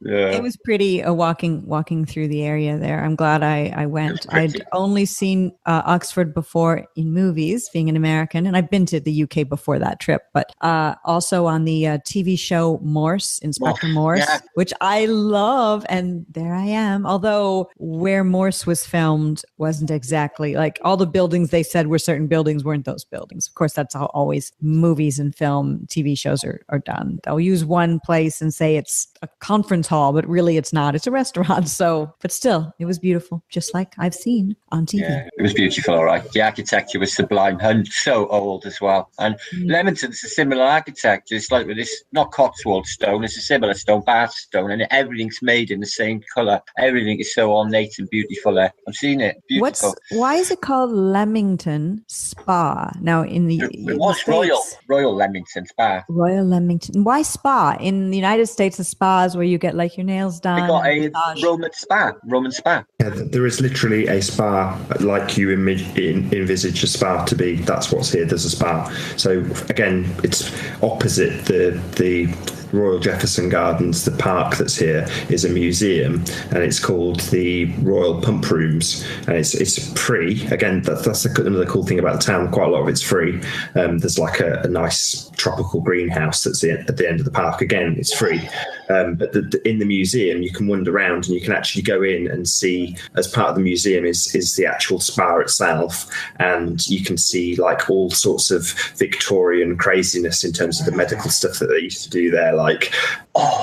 S2: It was pretty walking through the area there. I'm glad I went. I'd only seen Oxford before in movies, being an American, and I've been to the UK before that trip, but also on the TV show Morse, Inspector Morse, which I love. And there I am. Although where Morse was filmed wasn't exactly like all the buildings they said were certain buildings weren't those buildings. Of course, that's how always movies and film TV shows are done. They'll use one place and say it's a conference hall, but really it's not. It's a restaurant. So, but still, it was beautiful, just like I've seen on TV.
S3: Yeah, it was beautiful, all right. The architecture was sublime and so old as well. And Leamington's a similar architecture. It's like with this, not Cotswold stone, it's a similar stone, Bath stone, and everything's made in the same colour. Everything is so ornate and beautiful there. I've seen it. Beautiful.
S2: Why is it called Leamington Spa? Now in the
S3: it was Royal Leamington Spa.
S2: Royal Leamington. Why spa? In the United States, the spa is where you get like your nails done.
S3: They got a Roman spa.
S1: Yeah, there is literally a spa like you envisage a spa to be. That's what's here. There's a spa. So again, it's opposite the Royal Jefferson Gardens. The park that's here is a museum, and it's called the Royal Pump Rooms, and it's free. Again, that's another cool thing about the town. Quite a lot of it's free. There's like a nice tropical greenhouse that's at the end of the park. Again, it's free. But in the museum, you can wander around and you can actually go in and see, as part of the museum is the actual spa itself. And you can see like all sorts of Victorian craziness in terms of the medical stuff that they used to do there. Like,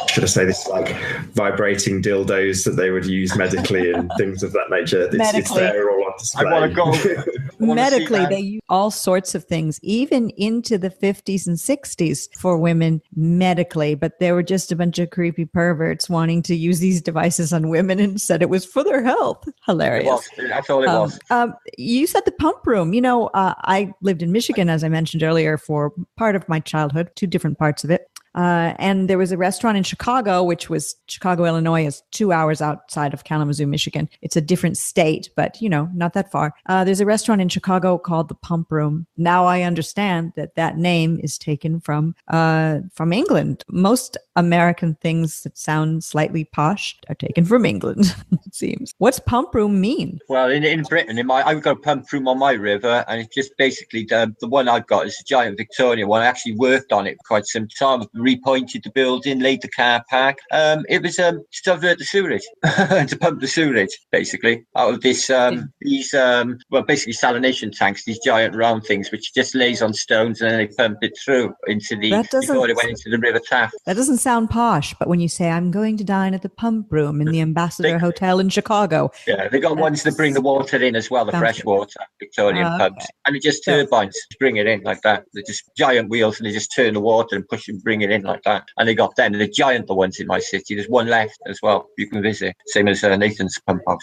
S1: should I say this, like vibrating dildos that they would use medically and things of that nature. It's there all on display.
S3: I want to go.
S2: Medically, they use all sorts of things, even into the 50s and 60s for women medically. But there were just a bunch of creepy perverts wanting to use these devices on women and said it was for their health. Hilarious.
S3: That's all it was.
S2: You said the pump room. You know, I lived in Michigan, as I mentioned earlier, for part of my childhood, 2 different parts of it. And there was a restaurant in Chicago, which was Chicago, Illinois, is 2 hours outside of Kalamazoo, Michigan. It's a different state, but not that far. There's a restaurant in Chicago called the Pump Room. Now I understand that name is taken from England. Most American things that sound slightly posh are taken from England, it seems. What's Pump Room mean?
S3: Well, in Britain, I've got a pump room on my river, and it's just basically the one I've got is a giant Victorian one. I actually worked on it for quite some time. Repointed the building, laid the car park. It was to divert the sewerage, to pump the sewerage, basically, out of these basically salination tanks, these giant round things, which just lays on stones, and then they pump it through into before it went into the River Taff.
S2: That doesn't sound posh, but when you say, I'm going to dine at the Pump Room in the Ambassador Hotel in Chicago.
S3: Yeah, they got ones that bring the water in as well, the fresh water, Victorian pumps. And they just turbines to bring it in like that. They're just giant wheels, and they just turn the water and push and bring it in like that. And they got them. They're giant, the ones in my city. There's one left as well you can visit, same as Nathan's pump house.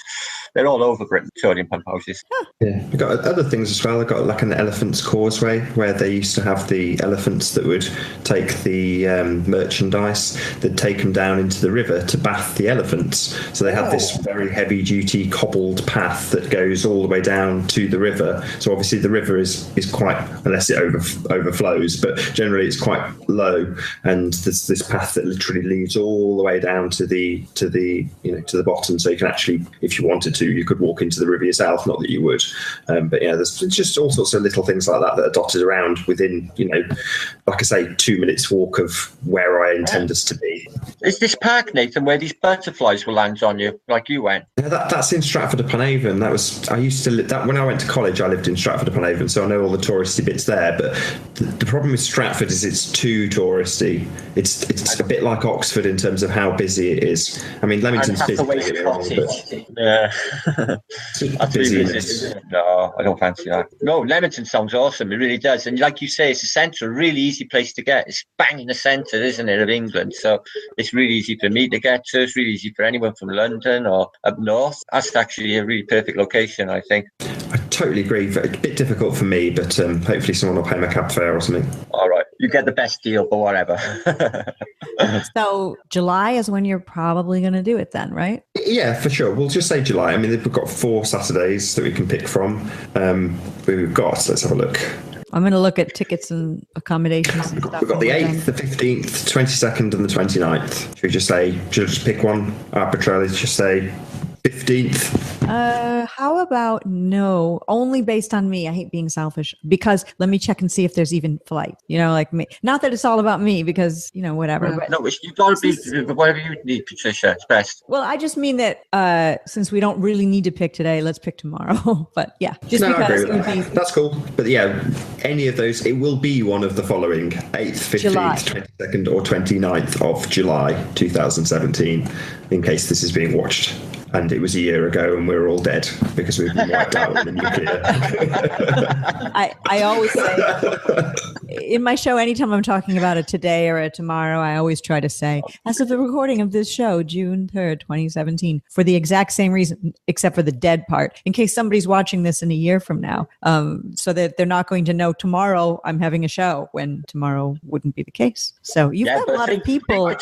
S3: They're all over Britain, Victorian pump houses.
S1: Yeah, we've got other things as well. I've got like an elephant's causeway where they used to have the elephants that would take the merchandise, they'd take them down into the river to bath the elephants. So they had this very heavy duty cobbled path that goes all the way down to the river. So obviously the river is quite, unless it overflows, but generally it's quite low. And there's this path that literally leads all the way down to the bottom. So you can actually, if you wanted to, you could walk into the river yourself. Not that you would, but yeah, there's just all sorts of little things like that are dotted around within, like I say, 2 minutes walk of where I intend us to be.
S3: Is this park, Nathan, where these butterflies will land on you, like you went?
S1: Yeah, that's in Stratford-upon-Avon. I used to live that when I went to college. I lived in Stratford-upon-Avon, so I know all the touristy bits there. But the problem with Stratford is it's too touristy. It's a bit like Oxford in terms of how busy it is. I mean, Leamington's busy.
S3: Yeah.
S1: Busy.
S3: No, I don't fancy that. No, Leamington sounds awesome. It really does. And like you say, it's a centre, a really easy place to get. It's bang in the centre, isn't it, of England? So it's really easy for me to get to. It's really easy for anyone from London or up north. That's actually a really perfect location, I think.
S1: I totally agree. A bit difficult for me, but hopefully someone will pay my cab fare or something.
S3: All right. You get the best deal, but whatever.
S2: So July is when you're probably going to do it then, right?
S1: Yeah, for sure. We'll just say July. I mean, we've got 4 Saturdays that we can pick from. Let's have a look.
S2: I'm going to look at tickets and accommodations and stuff.
S1: We've got the 8th, the 15th, 22nd and the 29th. Should we just pick one arbitrarily? Just say 15th.
S2: How about no? Only based on me. I hate being selfish because let me check and see if there's even flight. Like me. Not that it's all about me because whatever. But
S3: no, you've got to be whatever you need, Patricia. It's best.
S2: Well, I just mean that since we don't really need to pick today, let's pick tomorrow. But yeah, just because it would be.
S1: That's cool. But yeah, any of those, it will be one of the following: 8th, 15th, July. 22nd, or 29th of July 2017. In case this is being watched. And it was a year ago, and we're all dead because we've been wiped out in the nuclear.
S2: I always say in my show, anytime I'm talking about a today or a tomorrow, I always try to say, as of the recording of this show, June 3rd, 2017, for the exact same reason, except for the dead part, in case somebody's watching this in a year from now, so that they're not going to know tomorrow I'm having a show when tomorrow wouldn't be the case. So you've got a lot of people.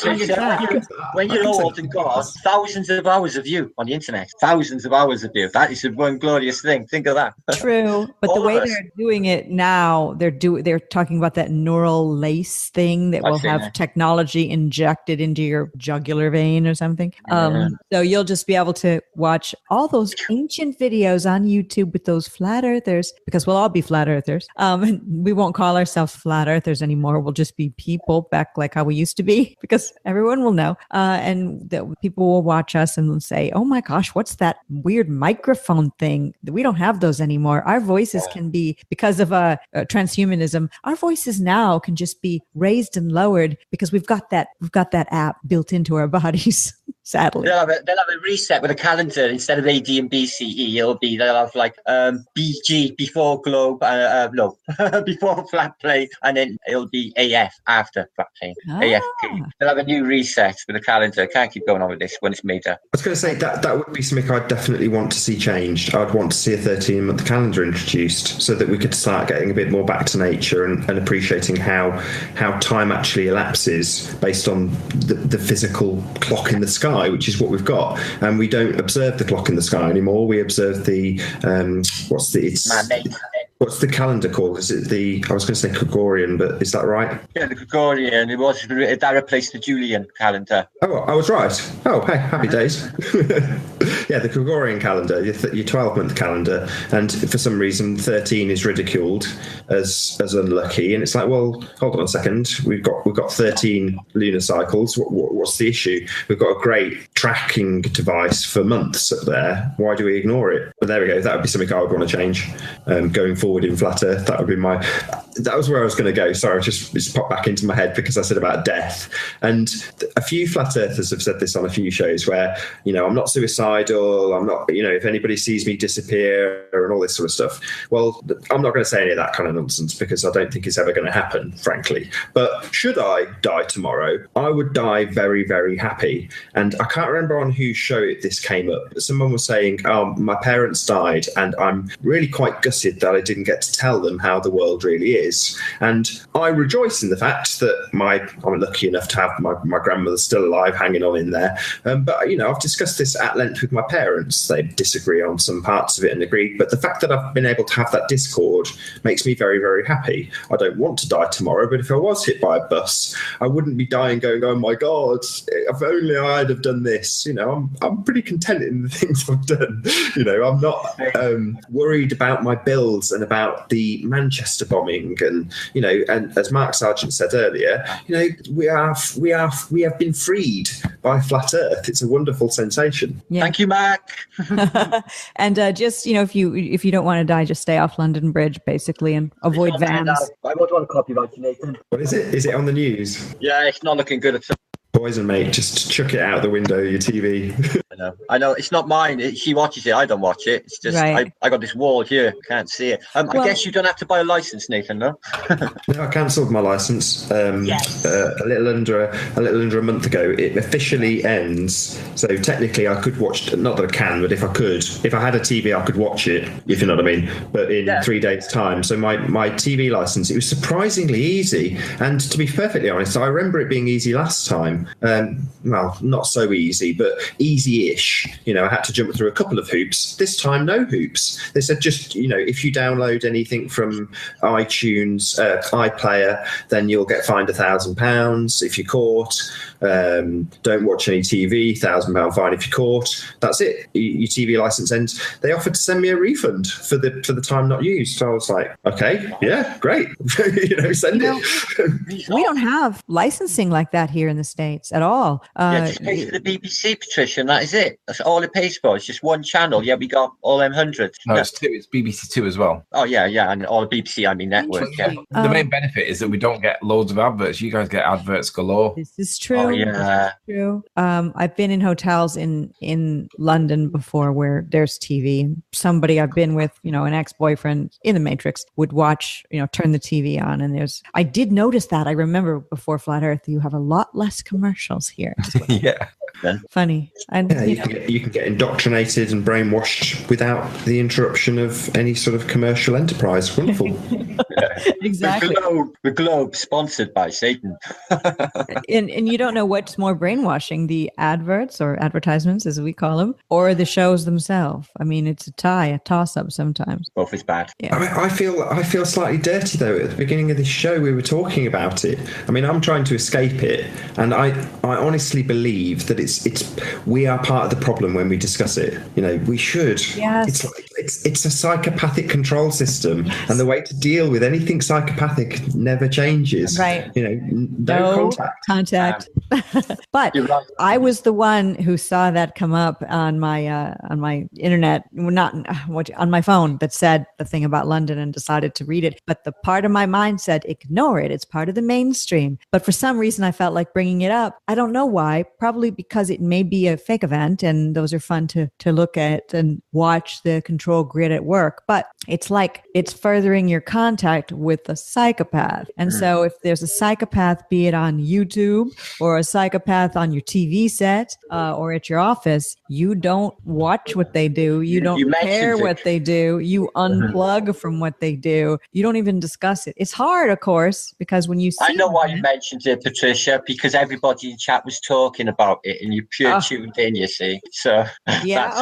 S3: When you're old and got thousands of hours of you on the internet, thousands of hours of you. That is one glorious thing. Think of that.
S2: True, but the way they're doing it now, they're talking about that neural lace thing that will have technology injected into your jugular vein or something. So you'll just be able to watch all those ancient videos on YouTube with those flat earthers, because we'll all be flat earthers. We won't call ourselves flat earthers anymore. We'll just be people back like how we used to be, because everyone will know. And that people will watch us and say, oh my gosh, what's that weird microphone thing? We don't have those anymore. Our voices can be, because of transhumanism, our voices now can just be raised and lowered because we've got that app built into our bodies. Sadly,
S3: they'll have a reset with a calendar. Instead of AD and BCE, they'll have like BG before globe, before flat plane, and then it'll be AF after flat plane. AFP. They'll have a new reset with a calendar. Can't keep going on with this when it's made up.
S1: I was going to say that would be something I'd definitely want to see changed. I'd want to see a 13-month calendar introduced so that we could start getting a bit more back to nature and appreciating how time actually elapses based on the physical clock in the sky, which is what we've got. And we don't observe the clock in the sky anymore. We observe the what's the calendar called? Is it I was going to say Gregorian, but is that right?
S3: Yeah, the Gregorian. That replaced the Julian calendar.
S1: Oh, I was right. Oh, hey, happy days. Yeah, the Gregorian calendar, your 12-month calendar, and for some reason 13 is ridiculed as unlucky, and it's like, well, hold on a second, we've got 13 lunar cycles. What's the issue? We've got a great tracking device for months up there. Why do we ignore it? But there we go. That would be something I would want to change going forward in flat Earth. That would be that was where I was going to go. Sorry, it's popped back into my head because I said about death. And a few flat earthers have said this on a few shows where, I'm not suicidal. I'm not, if anybody sees me disappear and all this sort of stuff. Well, I'm not going to say any of that kind of nonsense because I don't think it's ever going to happen, frankly. But should I die tomorrow, I would die very, very happy. And I can't remember on whose show this came up, but someone was saying, my parents died and I'm really quite gutted that I didn't get to tell them how the world really is. And I rejoice in the fact that I'm lucky enough to have my grandmother still alive, hanging on in there. But, I've discussed this at length with my parents. They disagree on some parts of it and agree. But the fact that I've been able to have that discord makes me very, very happy. I don't want to die tomorrow, but if I was hit by a bus, I wouldn't be dying going, oh my God, if only I'd have done this. I'm pretty content in the things I've done. I'm not worried about my bills and about the Manchester bombing. And as Mark Sargent said earlier, we have been freed by flat Earth. It's a wonderful sensation.
S2: Yeah.
S3: Thank you, Mark.
S2: And just if you don't want to die, just stay off London Bridge basically and avoid vans.
S3: I would want a copyright, Nathan.
S1: What is it? Is it on the news?
S3: Yeah, it's not looking good at all.
S1: Poison, mate. Just chuck it out the window, your TV.
S3: I know. It's not mine. She watches it. I don't watch it. It's just right. I got this wall here. Can't see it. I guess you don't have to buy a license, Nathan, no?
S1: No, I cancelled my license
S3: yes.
S1: a little under a month ago. It officially ends. So technically, I could watch. Not that I can, but if I had a TV, I could watch it. If you know what I mean. But in 3 days' time. So my TV license, it was surprisingly easy. And to be perfectly honest, I remember it being easy last time. Well, not so easy, but easy-ish. I had to jump through a couple of hoops. This time, no hoops. They said just, if you download anything from iTunes, iPlayer, then you'll get fined £1,000 if you're caught. Don't watch any TV, £1,000 fine if you're caught. That's it. Your TV license ends. They offered to send me a refund for the time not used. So I was like, okay, yeah, great. Send it.
S2: We don't have licensing like that here in the States at all.
S3: Just pay for the BBC, Patricia, and that is it. That's all it pays for. It's just one channel. Yeah, we got all them hundreds.
S4: No, it's two. It's BBC Two as well.
S3: Oh yeah, and all BBC, network. Yeah.
S4: The main benefit is that we don't get loads of adverts. You guys get adverts galore.
S2: This is true.
S3: Oh yeah,
S2: true. I've been in hotels in London before where there's TV, and somebody I've been with, an ex-boyfriend in the Matrix would watch, turn the TV on, and I did notice that. I remember before Flat Earth, you have a lot less commercials here.
S4: Yeah.
S3: then.
S2: Funny. And
S1: Yeah, you can get indoctrinated and brainwashed without the interruption of any sort of commercial enterprise. Wonderful.
S2: exactly.
S3: The Globe, sponsored by Satan.
S2: And you don't know what's more brainwashing, the adverts or advertisements, as we call them, or the shows themselves. I mean, it's a toss-up sometimes.
S3: Both is bad.
S2: Yeah.
S1: I feel slightly dirty though. At the beginning of this show, we were talking about it. I mean, I'm trying to escape it, and I honestly believe that we are part of the problem when we discuss it. You know, we should.
S2: Yes.
S1: It's a psychopathic control system, and the way to deal with anything psychopathic never changes.
S2: Right.
S1: You know, no
S2: contact. But
S3: Right.
S2: I was the one who saw that come up on my internet, not on my phone, that said the thing about London, and decided to read it. But the part of my mind said, ignore it. It's part of the mainstream. But for some reason, I felt like bringing it up. I don't know why. Probably because it may be a fake event, and those are fun to look at and watch the control grid at work. But it's like it's furthering your contact with a psychopath. And so if there's a psychopath, be it on YouTube or a psychopath on your TV set or at your office, you don't watch what they do. You don't care what they do. You unplug from what they do. You don't even discuss it. It's hard, of course, because when you see
S3: I know why you mentioned it, Patricia, because everybody in chat was talking about it, and you pure tuned in, you see. So
S2: yeah,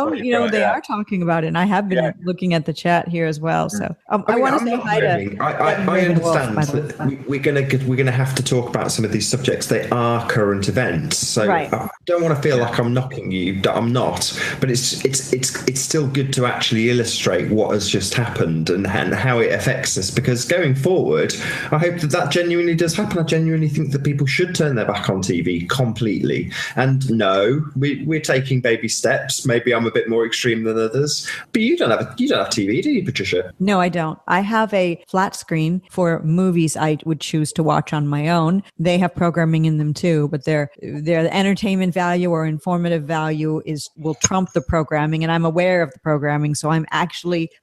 S2: they are talking about it, and I have been looking at the chat here as well. So I want to say hi to.
S1: I understand that we're gonna have to talk about some of these subjects. They are current events, so I don't want to feel like I'm knocking you. I'm not, but it's still good to actually illustrate what has just happened and how it affects us. Because going forward, I hope that genuinely does happen. I genuinely think that people should turn their back on TV completely. And no, we're taking baby steps. Maybe I'm a bit more extreme than others, but you don't have TV, do you, Patricia?
S2: No, I don't. I have a flat screen for movies I would choose to watch on my own. They have programming in them too, but their entertainment value or informative value will trump the programming, and I'm aware of the programming, so I'm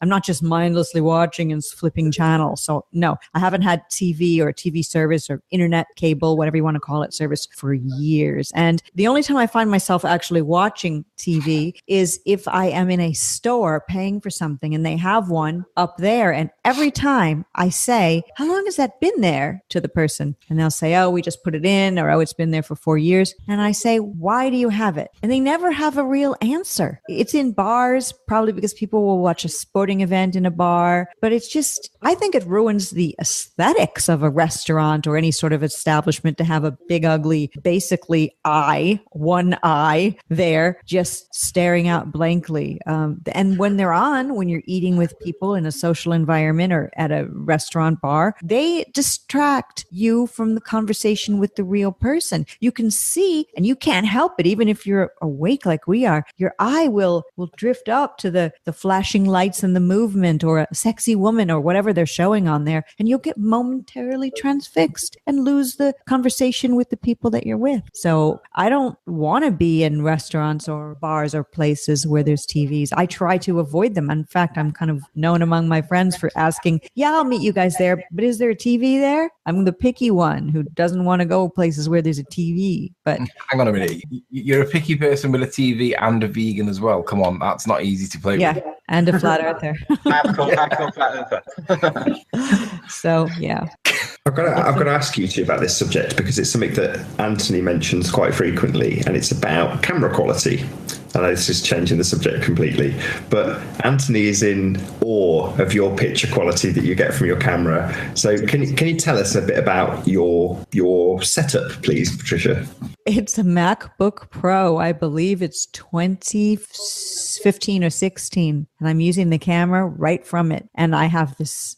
S2: not just mindlessly watching and flipping channels. So no, I haven't had TV or TV service or internet cable, whatever you want to call it, service for years. And the only time I find myself actually watching TV is if I am in a store paying for something and they have one up there, and every time I say, how long has that been there, to the person, and they'll say, oh, we just put it in, or oh, it's been there for 4 years. And I say, why do you have it? And they never have a real answer. It's in bars, probably because people will watch a sporting event in a bar, but it's just, I think it ruins the aesthetics of a restaurant or any sort of establishment to have a big, ugly, basically one eye there just staring out blankly. And when you're eating with people in a social environment or at a restaurant bar, they distract you from the conversation with the real person. You can see, and you can't help it, even if you're awake like we are, your eye will drift up to the flashing lights and the movement or a sexy woman or whatever they're showing on there, and you'll get momentarily transfixed and lose the conversation with the people that you're with. So I don't want to be in restaurants or bars or places where there's TVs. I try to avoid them. In fact, I'm kind of known among my friends for asking, I'll meet you guys there, but is there a TV there? I'm the picky one who doesn't want to go places where there's a TV. But
S4: hang on a minute, you're a picky person with a TV and a vegan as well. Come on, that's not easy to play with.
S2: And a flat earther.
S3: Hardcore flat earther.
S2: So yeah.
S1: I've got to ask you two about this subject, because it's something that Anthony mentions quite frequently, and it's about camera quality. I know this is changing the subject completely, but Anthony is in awe of your picture quality that you get from your camera. So can you tell us a bit about your setup, please, Patricia?
S2: It's a MacBook Pro. I believe it's 2015 or 16, and I'm using the camera right from it. And I have this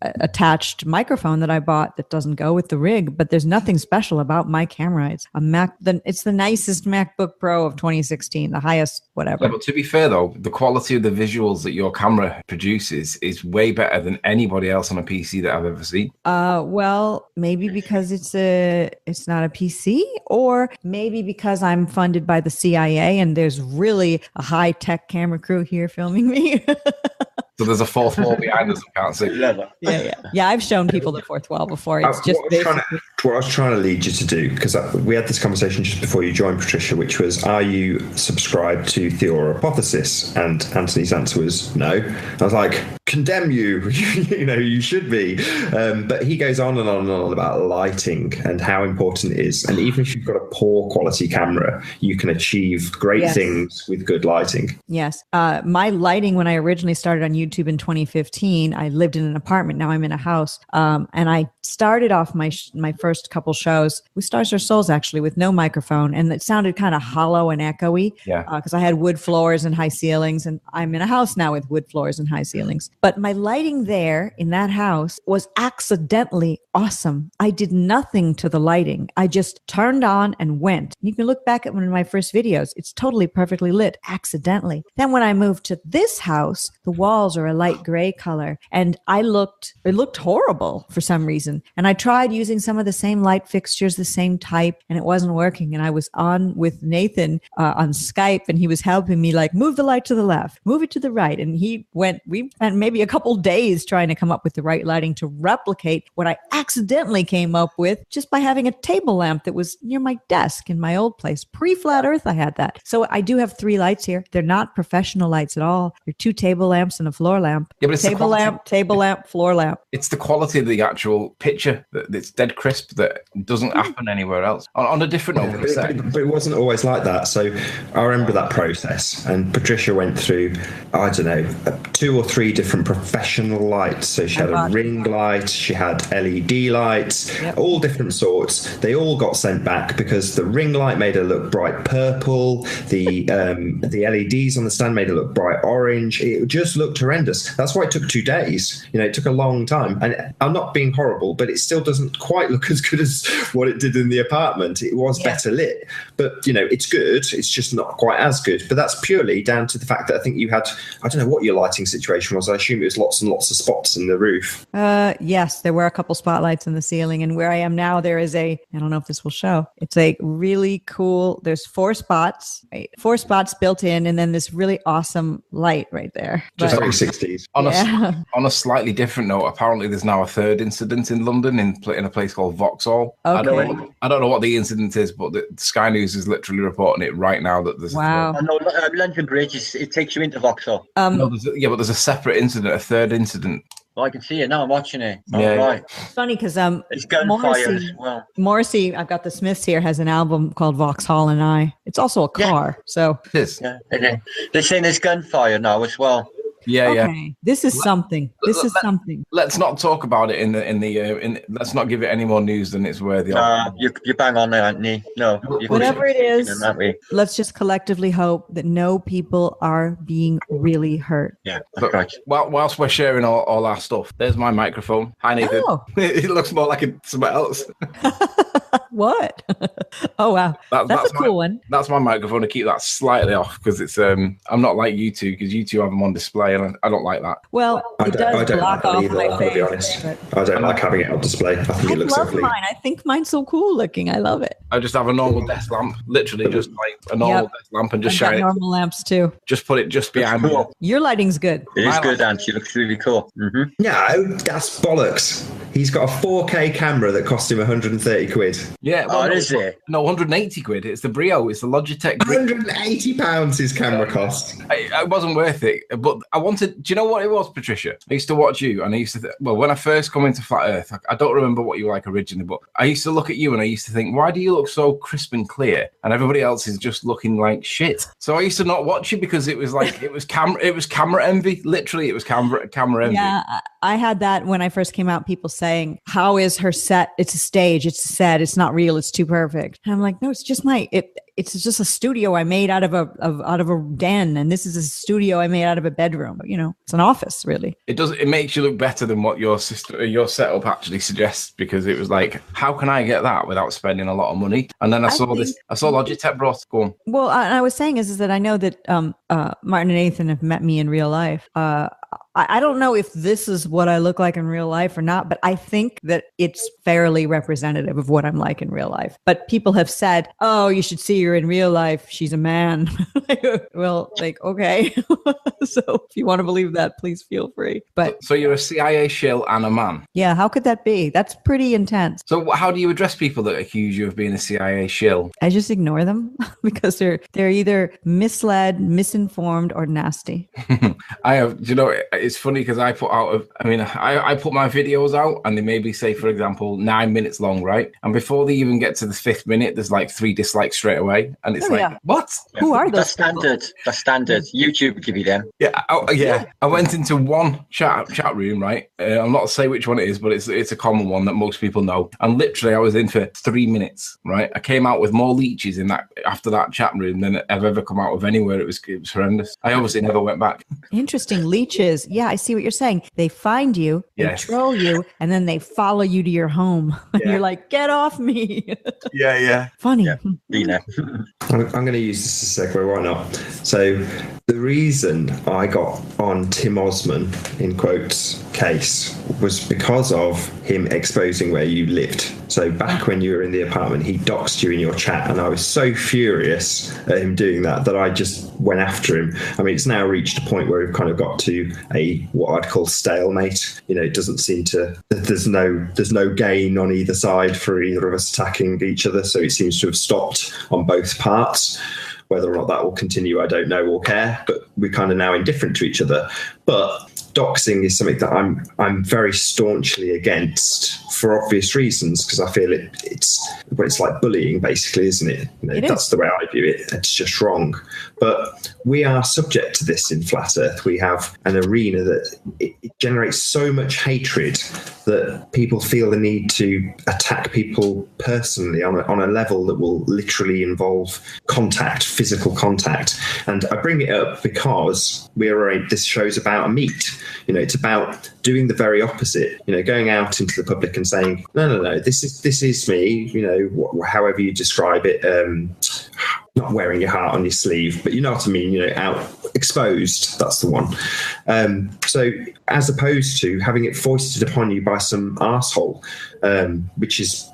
S2: attached microphone that I bought that doesn't go with the rig, but there's nothing special about my camera. It's it's the nicest MacBook Pro of 2016, the highest whatever.
S4: Yeah, but to be fair though, the quality of the visuals that your camera produces is way better than anybody else on a PC that I've ever seen.
S2: Well, maybe because it's not a PC, or maybe because I'm funded by the CIA and there's really a high-tech camera crew here filming me.
S4: So there's a fourth wall behind us I can't see.
S2: Yeah. I've shown people the fourth wall before. It's just
S1: what I was trying to lead you to do, because we had this conversation just before you joined, Patricia, which was, are you subscribed to Theorypothesis? And Anthony's answer was no. I was like, condemn you. You should be. But he goes on and on and on about lighting and how important it is. And even if you've got a poor quality camera, you can achieve great things with good lighting.
S2: Yes. My lighting, when I originally started on YouTube in 2015, I lived in an apartment. Now I'm in a house. And I started off my first couple shows with Stars Are Souls, actually, with no microphone. And it sounded kind of hollow and echoey because I had wood floors and high ceilings. And I'm in a house now with wood floors and high ceilings. But my lighting there in that house was accidentally awesome. I did nothing to the lighting. I just turned on and went. You can look back at one of my first videos. It's totally perfectly lit accidentally. Then when I moved to this house, the walls are a light gray color. And it looked horrible for some reason. And I tried using some of the same light fixtures, the same type, and it wasn't working. And I was on with Nathan on Skype, and he was helping me move the light to the left, move it to the right. And we spent maybe a couple days trying to come up with the right lighting to replicate what I accidentally came up with just by having a table lamp that was near my desk in my old place. Pre-Flat Earth, I had that. So I do have 3 lights here. They're not professional lights at all. They're 2 table lamps and a floor lamp.
S4: Yeah, but it's
S2: table lamp, floor lamp.
S4: It's the quality of the actual picture that's dead crisp that doesn't happen anywhere else. On a different note,
S1: but it wasn't always like that. So I remember that process, and Patricia went through, I don't know, 2 or 3 different professional lights. So she had a ring light, she had LED lights, all different sorts. They all got sent back because the ring light made her look bright purple. The LEDs on the stand made it look bright orange. It just looked horrendous. That's why it took 2 days. It took a long time. And I'm not being horrible, but it still doesn't quite look as good as what it did in the apartment. It was better lit, but it's good. It's just not quite as good. But that's purely down to the fact that I think you had, I don't know what your lighting situation was. I assume it was lots and lots of spots in the roof.
S2: Yes, there were a couple spotlights in the ceiling. And where I am now, there is I don't know if this will show. It's a really cool, there's 4 spots, right? 4 spots built in, and then this really awesome light right there.
S1: Just like 60s.
S4: On a slightly different note, apparently there's now a 3rd incident in London in a place called Vauxhall.
S2: Okay.
S4: I don't know what the incident is, but the Sky News is literally reporting it right now that there's
S2: wow.
S3: I know London Bridge, it takes you into Vauxhall.
S4: No, but there's a separate incident, a 3rd incident.
S3: Well, I can see it now. I'm watching it.
S4: Yeah.
S3: Right.
S2: It's funny because
S3: it's gunfire as well.
S2: Morrissey, I've got the Smiths here, has an album called Vauxhall and I. It's also a car. So
S4: it is.
S3: Yeah, they're saying there's gunfire now as well.
S4: Yeah.
S2: This is something. Something.
S4: Let's not talk about it in the let's not give it any more news than it's worthy.
S3: You bang on there, Anthony. No,
S2: whatever it is, let's just collectively hope that no people are being really hurt.
S3: Yeah, that's right.
S4: Whilst we're sharing all our stuff, there's my microphone. Hi, Nathan.
S2: Oh.
S4: It looks more like something else.
S2: What? Oh wow, that's a cool one.
S4: That's my microphone. To keep that slightly off because it's I'm not like you two, because you two have them on display and I don't like that.
S2: Well, it does block off my face.
S1: To be honest, I don't like having it on display. I think it looks ugly.
S2: Mine. I think mine's so cool looking. I love it.
S4: I just have a normal desk lamp, literally just like a normal desk lamp, and just shine it.
S2: Normal lamps too.
S4: Just put it just behind me.
S2: Your lighting's good.
S3: It is good, Anthony. It looks really cool. Mm-hmm.
S1: No, that's bollocks. He's got a 4K camera that cost him 130 quid.
S4: Yeah.
S3: Well, is it?
S4: No, 180 quid. It's the Brio. It's the Logitech.
S1: £180 his camera cost.
S4: It wasn't worth it. But I wanted. Do you know what it was, Patricia? I used to watch you, and I used to. When I first come into Flat Earth, I don't remember what you were like originally, but I used to look at you and I used to think, why do you look so crisp and clear, and everybody else is just looking like shit? So I used to not watch you because it was like it was camera envy. Literally, it was camera envy.
S2: Yeah, I had that when I first came out. People saying, "How is her set? It's a stage. It's a set. It's not real. It's too perfect." And I'm like, no, it's just it's just a studio I made out of a den, and this is a studio I made out of a bedroom. It's an office, really.
S4: It makes you look better than what your setup actually suggests, because it was like, how can I get that without spending a lot of money? And then I saw Logitech brought. Go on.
S2: Well, I was saying is that I know that Martin and Nathan have met me in real life. I don't know if this is what I look like in real life or not, but I think that it's fairly representative of what I'm like in real life. But people have said, oh, you should see her in real life, she's a man. Well, like, okay. So if you want to believe that, please feel free. But
S4: so you're a CIA shill and a man.
S2: yeah, how could that be? That's pretty intense.
S4: So how do you address people that accuse you of being a CIA shill?
S2: I just ignore them because they're either misled, misinformed, or nasty.
S4: I have, it's funny because I put my videos out and they maybe say, for example, 9 minutes long, right? And before they even get to the 5th minute, there's like 3 dislikes straight away. And it's what?
S2: Who are those?
S3: That's standard. YouTube give you them.
S4: Yeah. I went into one chat room, right? I'm not to say which one it is, but it's a common one that most people know. And literally I was in for 3 minutes, right? I came out with more leeches in that after that chat room than I've ever come out of anywhere. It was horrendous. I obviously never went back.
S2: Interesting. Leeches. Yeah, I see what you're saying. They find you, they troll you, and then they follow you to your home. Yeah. You're like, get off me.
S4: Yeah.
S2: Funny.
S3: Yeah.
S1: I'm going to use this as a segue. Why not? So the reason I got on Tim Osman, in quotes, case was because of him exposing where you lived. So back when you were in the apartment, he doxed you in your chat, and I was so furious at him doing that I just went after him. I mean, it's now reached a point where we've kind of got to what I'd call stalemate. It doesn't seem to. There's no gain on either side for either of us attacking each other. So it seems to have stopped on both parts. Whether or not that will continue, I don't know or care. But we're kind of now indifferent to each other. But doxing is something that I'm very staunchly against for obvious reasons, because I feel it's like bullying, basically, isn't it? That's the way I view it. It's just wrong. But we are subject to this in Flat Earth. We have an arena that it generates so much hatred that people feel the need to attack people personally on a level that will literally involve physical contact. And I bring it up because this show's about a meet. It's about doing the very opposite. Going out into the public and saying, no, this is me. However you describe it. Not wearing your heart on your sleeve, but you know what I mean, out exposed, that's the one. So as opposed to having it foisted upon you by some arsehole, which is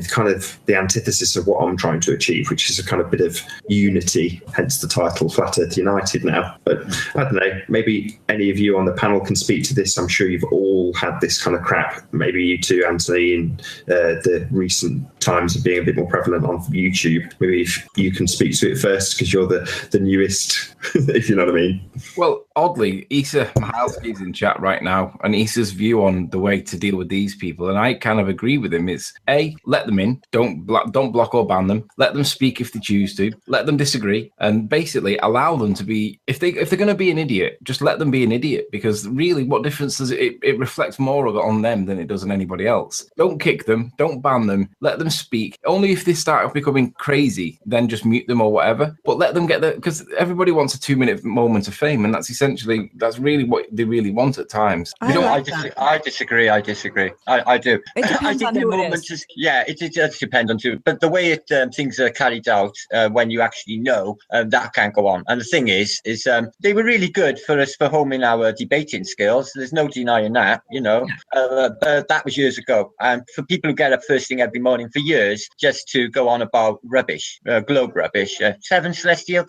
S1: kind of the antithesis of what I'm trying to achieve, which is a kind of bit of unity, hence the title Flat Earth United now. But I don't know, maybe any of you on the panel can speak to this. I'm sure you've all had this kind of crap, maybe you too, Anthony, in the recent times of being a bit more prevalent on YouTube. Maybe if you can speak to it first, because you're the newest, if you know what I mean.
S4: Well, oddly, Issa Mihalski is in chat right now, and Issa's view on the way to deal with these people, and I kind of agree with him, is let them in, don't block or ban them, let them speak if they choose to, let them disagree, and basically allow them to be, if they're going to be an idiot, just let them be an idiot, because really what difference does it reflects more of it on them than it does on anybody else. Don't kick them, don't ban them, let them speak. Only if they start becoming crazy, then just mute them or whatever, but let them get because everybody wants a 2-minute moment of fame, and that's really what they really want at times.
S3: I disagree. I do.
S2: It depends on who it is.
S3: It does depend on who. But the way things are carried out, when you actually know, that can't go on. And the thing is they were really good for us for homing our debating skills. There's no denying that. That was years ago. And for people who get up first thing every morning for years just to go on about rubbish, globe rubbish, 7 celestial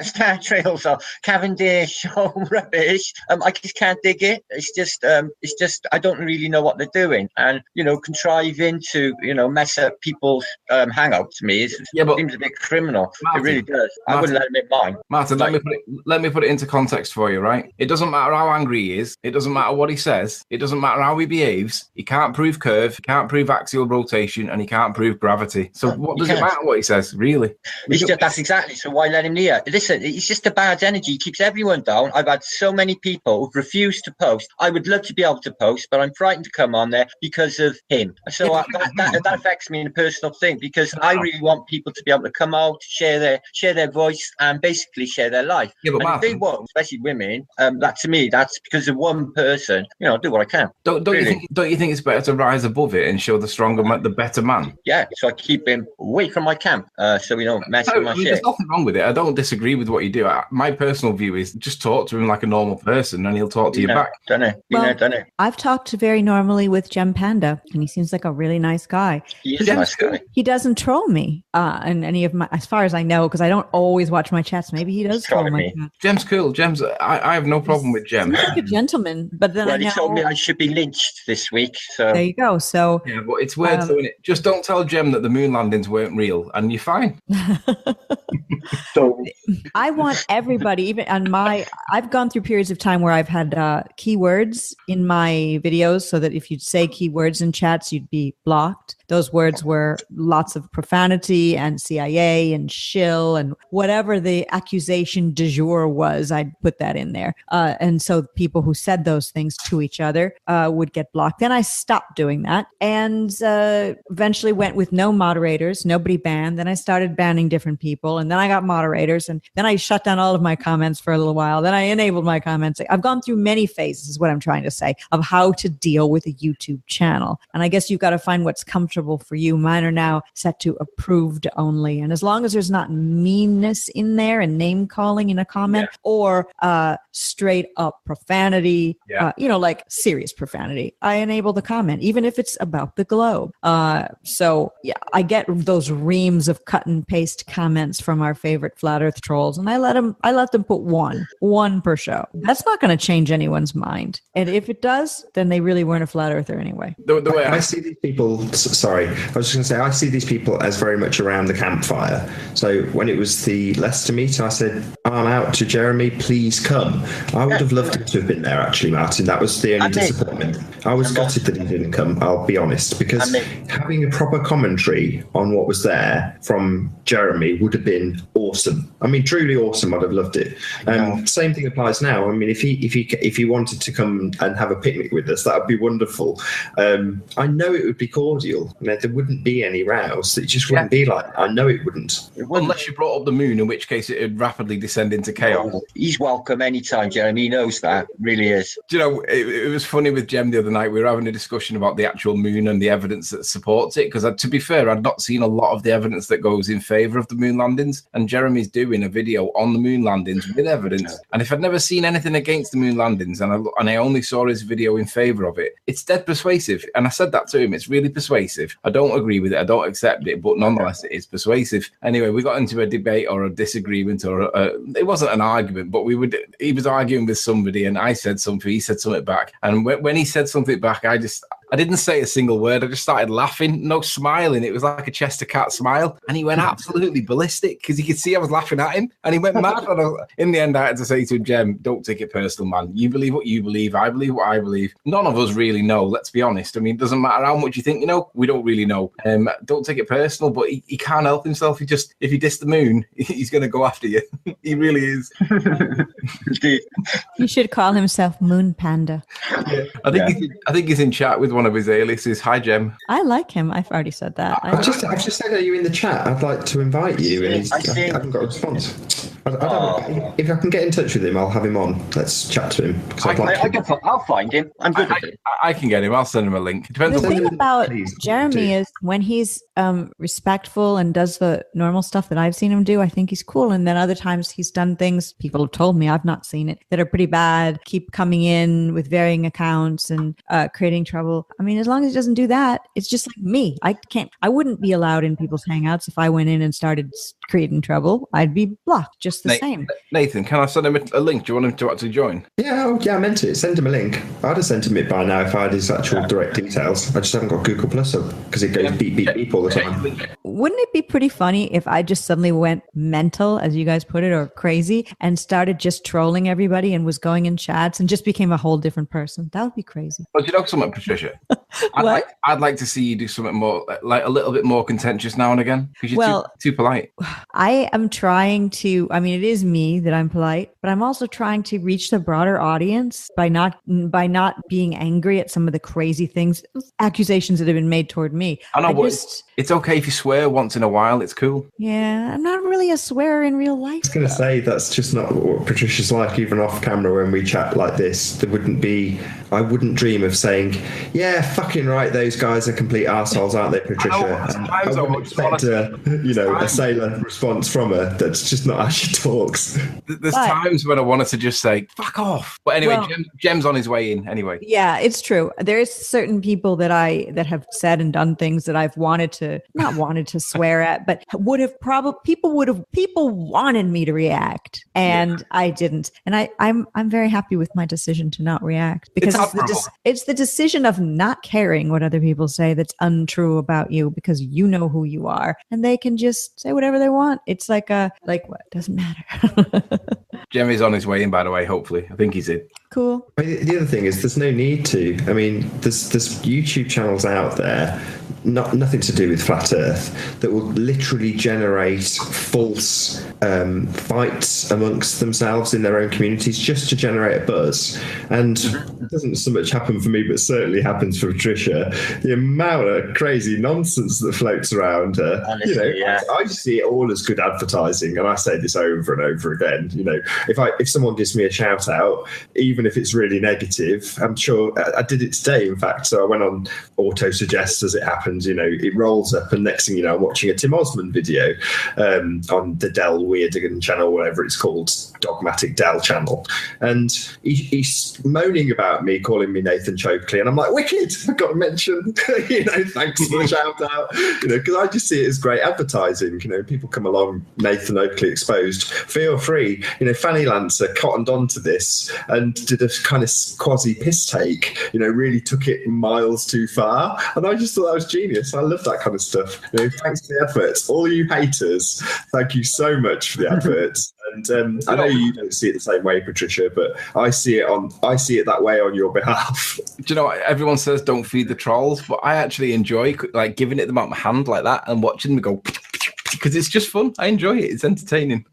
S3: star trails or Cavendish or rubbish. I just can't dig it. It's just I don't really know what they're doing, and contriving to mess up people's hangout to me seems a bit criminal. Martin, it really does. I wouldn't let them in mine.
S4: Martin, let me put it into context for you, right? It doesn't matter how angry he is. It doesn't matter what he says. It doesn't matter how he behaves. He can't prove curve. He can't prove axial rotation, and he can't prove gravity. So what does it matter what he says, really?
S3: That's exactly. So why let him near? Listen, it's just a bad energy. He keeps everyone down. I've had so many people who've refused to post. I would love to be able to post, but I'm frightened to come on there because of him. So that affects me in a personal thing, because I really want people to be able to come out, share their voice, and basically share their life.
S4: Yeah, but
S3: if they won't, especially women, that to me, that's because of one person. I'll do what I can.
S4: Don't you think it's better to rise above it and show the stronger man, the better man?
S3: Yeah. So I keep him away from my camp, so we don't mess with my shit.
S4: There's nothing wrong with it. I don't disagree with what you do. My personal view is just talk to him like a normal person, and he'll talk to you back.
S3: Done it.
S2: I've talked very normally with Gem Panda, and he seems like a really nice guy.
S3: He is a nice guy.
S2: He doesn't troll me in any of my, as far as I know, because I don't always watch my chats. Maybe he does troll my chat.
S4: Jem's cool. Jem's, I have no problem with Jem.
S2: He's like a gentleman, but then
S3: Well, he told me I should be lynched this week. So
S2: there you go. So
S4: yeah, but it's weird, isn't it? Just don't tell Jem that the moon landings weren't real, and you're fine.
S3: So
S2: I want everybody, even on I've gone through periods of time where I've had keywords in my videos so that if you'd say keywords in chats, you'd be blocked. Those words were lots of profanity and CIA and shill and whatever the accusation du jour was, I'd put that in there. And so people who said those things to each other would get blocked. Then I stopped doing that and eventually went with no moderators, nobody banned. Then I started banning different people, and then I got moderators, and then I shut down all of my comments for a little while. Then I enabled my comments. I've gone through many phases, is what I'm trying to say, of how to deal with a YouTube channel. And I guess you've got to find what's comfortable for you. Mine are now set to approved only. And as long as there's not meanness in there and name calling in a comment or straight up profanity, like serious profanity, I enable the comment, even if it's about the globe. So yeah, I get those reams of cut and paste comments from our favorite flat earth trolls, and I let them put one per show. That's not going to change anyone's mind. And if it does, then they really weren't a flat earther anyway.
S1: The way I see these people, sorry, I was just going to say, I see these people as very much around the campfire. So when it was the Leicester meet, I said, I'm out to Jeremy, please come. I would have loved him to have been there, actually, Martin. That was the only disappointment. I was gutted that he didn't come, I'll be honest, because having a proper commentary on what was there from Jeremy would have been awesome. I mean, truly awesome. I'd have loved it. Same thing applies now. I mean, if he wanted to come and have a picnic with us, that would be wonderful. I know it would be cordial. You know, there wouldn't be any rows. It just wouldn't be like, I know it wouldn't.
S4: Unless you brought up the moon, in which case it would rapidly descend into chaos.
S3: He's welcome anytime, Jeremy. He knows that. Really is.
S4: Do you know, it was funny with Jem the other night. We were having a discussion about the actual moon and the evidence that supports it. Because to be fair, I'd not seen a lot of the evidence that goes in favour of the moon landings. And Jeremy's doing a video on the moon landings with evidence. And if I'd never seen anything against the moon landings and I only saw his video in favour of it, it's dead persuasive. And I said that to him. It's really persuasive. I don't agree with it. I don't accept it. But nonetheless, it is persuasive. Anyway, we got into a debate or a disagreement, or it wasn't an argument, but he was arguing with somebody, and I said something, he said something back. And when he said something back, I didn't say a single word. I just started laughing, no smiling. It was like a Chester cat smile. And he went absolutely ballistic because he could see I was laughing at him. And he went mad. And in the end, I had to say to him, Jem, don't take it personal, man. You believe what you believe. I believe what I believe. None of us really know, let's be honest. I mean, it doesn't matter how much you think you know. We don't really know. Don't take it personal, but he can't help himself. If you diss the moon, he's going to go after you. He really is.
S2: He should call himself Moon Panda.
S4: Yeah. I think he's in chat with one of his aliases. Hi, Jem.
S2: I like him. I've already said that.
S1: I've just said, are you in the chat? I'd like to invite you. And I haven't got a response. If I can get in touch with him, I'll have him on. Let's chat to him.
S3: I'll find him. I'm good at it.
S4: I can get him. I'll send him a link.
S2: The thing about Jeremy is when he's respectful and does the normal stuff that I've seen him do, I think he's cool. And then other times he's done things, people have told me, I've not seen it, that are pretty bad, keep coming in with varying accounts and creating trouble. I mean, as long as he doesn't do that, it's just like me. I wouldn't be allowed in people's hangouts if I went in and started creating trouble. I'd be blocked just the same.
S4: Nathan, can I send him a link? Do you want him to actually join?
S1: Yeah, I meant it. Send him a link. I'd have sent him it by now if I had his actual direct details. I just haven't got Google Plus up because it goes beep, beep, beep all the time.
S2: Wouldn't it be pretty funny if I just suddenly went mental, as you guys put it, or crazy, and started just trolling everybody and was going in chats and just became a whole different person? That would be crazy.
S4: Well, do you know something, Patricia? I'd like to see you do something more, like a little bit more contentious now and again, because you're too polite.
S2: I am trying to, I mean, it is me that I'm polite, but I'm also trying to reach the broader audience by not being angry at some of the crazy things, accusations that have been made toward me.
S4: I know, it's okay if you swear once in a while. It's cool.
S2: Yeah, I'm not really a swearer in real life.
S1: I was going to say, that's just not what Patricia's like, even off camera when we chat like this. I wouldn't dream of saying, yeah, fucking right, those guys are complete arseholes, aren't they, Patricia? I wouldn't expect a sailor response from her. That's just not how she talks.
S4: There's times when I wanted to just say, fuck off. But anyway, Jem's on his way in anyway.
S2: Yeah, it's true. There's certain people that have said and done things that I've not wanted to swear at, but people wanted me to react, and I didn't. And I'm very happy with my decision to not react, because it's the decision of not caring what other people say that's untrue about you, because you know who you are, and they can just say whatever they want. It's like what? Doesn't matter.
S4: Jem on his way in, by the way, hopefully. I think he's in.
S2: Cool.
S1: I mean, the other thing is there's no need to. I mean, there's YouTube channels out there, nothing to do with Flat Earth, that will literally generate false fights amongst themselves in their own communities just to generate a buzz. And it doesn't so much happen for me, but certainly happens for Patricia. The amount of crazy nonsense that floats around her.
S3: Honestly,
S1: I just see it all as good advertising, and I say this over and over again. If someone gives me a shout out, even if it's really negative, I'm sure I did it today, in fact. So I went on auto suggest as it happens, it rolls up, and next thing you know, I'm watching a Tim Osmond video on the Del Weirdigan channel, whatever it's called, Dogmatic Del channel. And he's moaning about me, calling me Nathan Oakley. And I'm like, wicked, I've got to mention, thanks for the shout out, because I just see it as great advertising. People come along, Nathan Oakley exposed, feel free. Fanny Lancer cottoned onto this and did a kind of quasi piss take, really took it miles too far. And I just thought that was genius. I love that kind of stuff. Thanks for the adverts. All you haters, thank you so much for the adverts. And I know you don't see it the same way, Patricia, but I see it that way on your behalf.
S4: Do you know what? Everyone says don't feed the trolls, but I actually enjoy giving it them out my hand like that and watching them go, because it's just fun. I enjoy it. It's entertaining.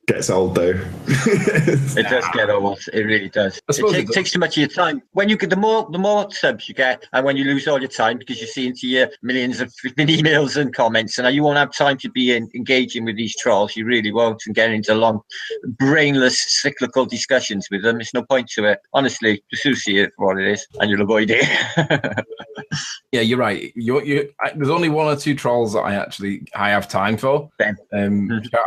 S1: Gets old though.
S3: It does get old. It really does. It takes too much of your time. When you get the more subs you get, and when you lose all your time because you see into your millions of emails and comments, and you won't have time to be engaging with these trolls. You really won't, and getting into long, brainless, cyclical discussions with them. There's no point to it. Honestly, just see it for what it is, and you'll avoid it.
S4: Yeah, you're right. There's only one or two trolls that I have time for. Shout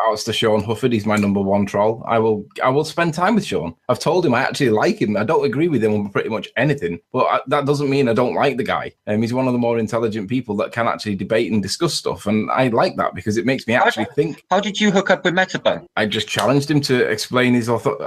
S4: outs to Sean Hufford. He's my number one troll. I will spend time with Sean. I've told him I actually like him. I don't agree with him on pretty much anything, but that doesn't mean I don't like the guy. He's one of the more intelligent people that can actually debate and discuss stuff, and I like that because it makes me actually think.
S3: How did you hook up with Metabone?
S4: I just challenged him to explain his authority.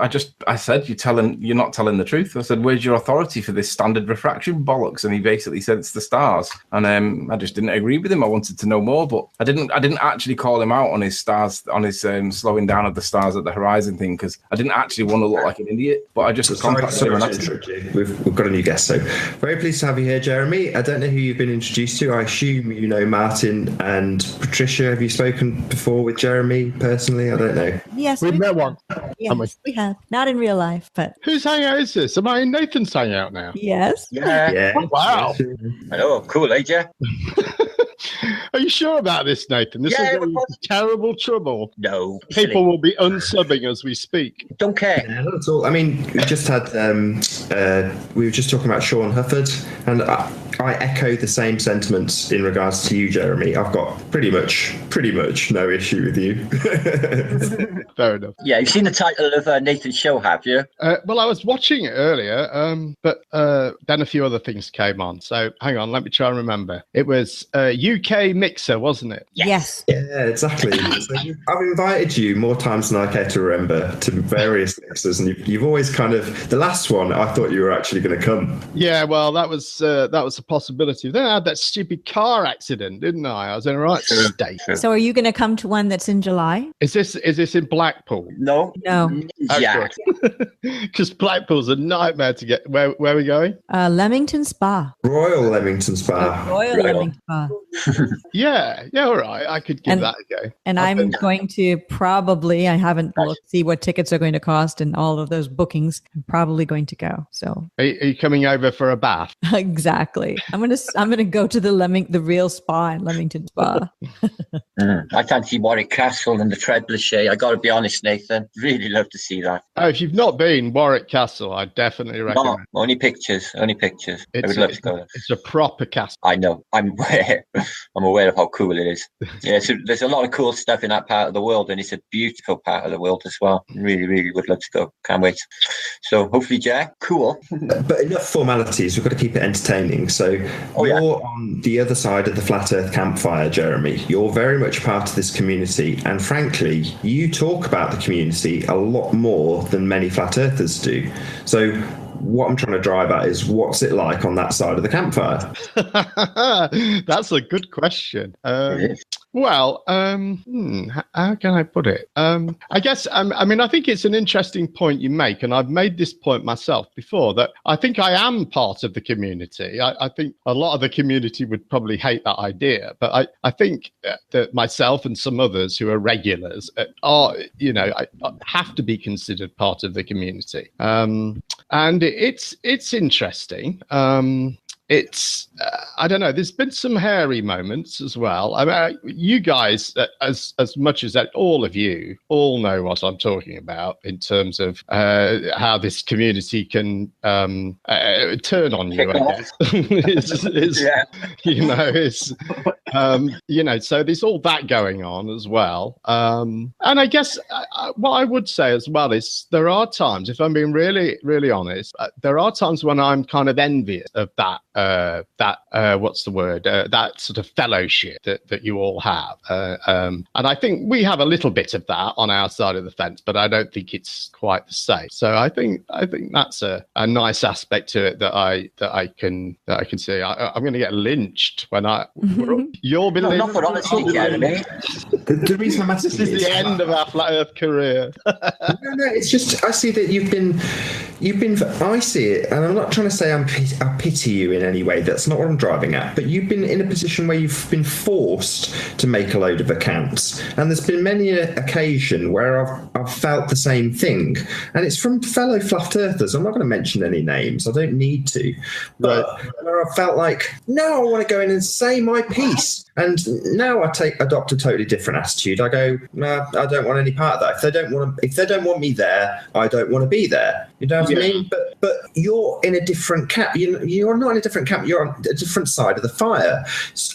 S4: I said, you're not telling the truth. I said, where's your authority for this standard refraction bollocks? And he basically said it's the stars. And I just didn't agree with him. I wanted to know more, but I didn't actually call him out on his stars, on his slowing down of the stars at the horizon thing, because I didn't actually want to look like an idiot. But I just contacted him and asked him.
S1: We've got a new guest, so very pleased to have you here, Jeremy. I don't know who you've been introduced to. I assume you know Martin and Patricia. Have you spoken before with Jeremy personally? I don't know.
S2: Yes,
S5: we've met one.
S2: Yes, we have. Not in real life, but
S5: whose hangout is this? Am I in Nathan's hangout now?
S2: Yes.
S3: Yeah.
S5: Oh, wow.
S3: Hello, cool, AJ.
S5: Are you sure about this, Nathan? This is terrible trouble.
S3: No.
S5: People will be unsubbing as we speak.
S3: Don't care.
S1: Yeah, not at all. I mean, we just had, we were just talking about Sean Hufford, and I echo the same sentiments in regards to you, Jeremy. I've got pretty much no issue with you.
S5: Fair enough.
S3: Yeah, you've seen the title of Nathan's show, have you?
S5: Well, I was watching it earlier, but then a few other things came on. So hang on, let me try and remember. It was UK Mixer, wasn't it?
S2: Yes.
S1: Yeah, exactly. So I've invited you more times than I care to remember to various mixers, and you've always kind of, the last one, I thought you were actually going to come.
S5: Yeah, well, that was a possibility. Then I had that stupid car accident, didn't I? I was in a right state.
S2: So are you going to come to one that's in July?
S5: Is this in Blackpool?
S3: No.
S5: Yeah. Because Blackpool's a nightmare to get. Where are we going?
S2: Leamington Spa.
S1: Royal Leamington Spa.
S2: Royal Leamington Spa.
S5: Yeah, all right. I could give that a go.
S2: And I'm going to probably, I haven't looked, see what tickets are going to cost and all of those bookings. I'm probably going to go. So
S5: are you coming over for a bath?
S2: Exactly. Exactly. I'm gonna go to the real spa in Leamington Spa.
S3: I fancy Warwick Castle and the Trebuchet. I got to be honest, Nathan. Really love to see that.
S5: Oh, if you've not been Warwick Castle, I definitely recommend.
S3: No, only pictures. I would love to go there.
S5: It's a proper castle.
S3: I know. I'm aware of how cool it is. Yeah, so there's a lot of cool stuff in that part of the world, and it's a beautiful part of the world as well. Really, really would love to go. Can't wait. So hopefully, Jack, cool.
S1: But enough formalities. We've got to keep it entertaining. So you're on the other side of the Flat Earth campfire, Jeremy. You're very much part of this community, and frankly, you talk about the community a lot more than many flat earthers do. So what I'm trying to drive at is, what's it like on that side of the campfire?
S5: That's a good question. Well, how can I put it? I guess, I think it's an interesting point you make, and I've made this point myself before, that I think I am part of the community. I think a lot of the community would probably hate that idea, but I think that myself and some others who are regulars are, I have to be considered part of the community. And it's interesting. It's I don't know. There's been some hairy moments as well. I mean, you guys, as much as that, all of you all know what I'm talking about in terms of how this community can turn on you. I guess. So there's all that going on as well. And I guess what I would say as well is there are times, if I'm being really, really honest, there are times when I'm kind of envious of that. What's the word? That sort of fellowship that you all have, and I think we have a little bit of that on our side of the fence, but I don't think it's quite the same. So I think that's a nice aspect to it that I can see. I'm going to get lynched when you'll be lynched.
S3: Not for honesty, Jeremy.
S1: The reason I'm asking
S5: this is the end of our flat Earth career.
S1: No, it's just I see that you've been. I see it, and I'm not trying to say I pity you in any way. That's not what I'm driving at. But you've been in a position where you've been forced to make a load of accounts, and there's been many an occasion where I've felt the same thing, and it's from fellow flat earthers. I'm not going to mention any names. I don't need to, but where I felt like, no, I want to go in and say my piece. And now I adopt a totally different attitude. I go, no, I don't want any part of that. If they don't want me there, I don't want to be there. You know what I mean? But you're in a different camp. You're not in a different camp. You're on a different side of the fire,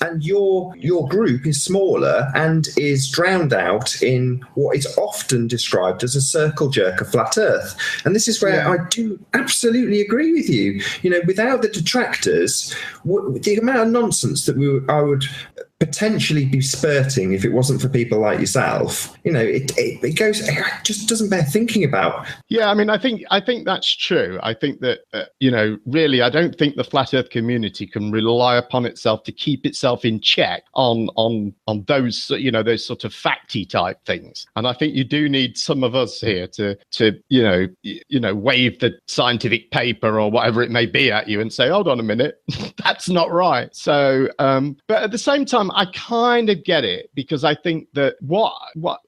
S1: and your group is smaller and is drowned out in what is often described as a circle jerk of flat Earth. And this is where I do absolutely agree with you. Without the detractors, the amount of nonsense that I would potentially be spurting if it wasn't for people like yourself, it goes, it just doesn't bear thinking about.
S5: Yeah, I think that's true. I think that really, I don't think the flat Earth community can rely upon itself to keep itself in check on those those sort of facty type things. And I think you do need some of us here to wave the scientific paper or whatever it may be at you and say, hold on a minute, that's not right. So, but at the same time, I kind of get it, because I think that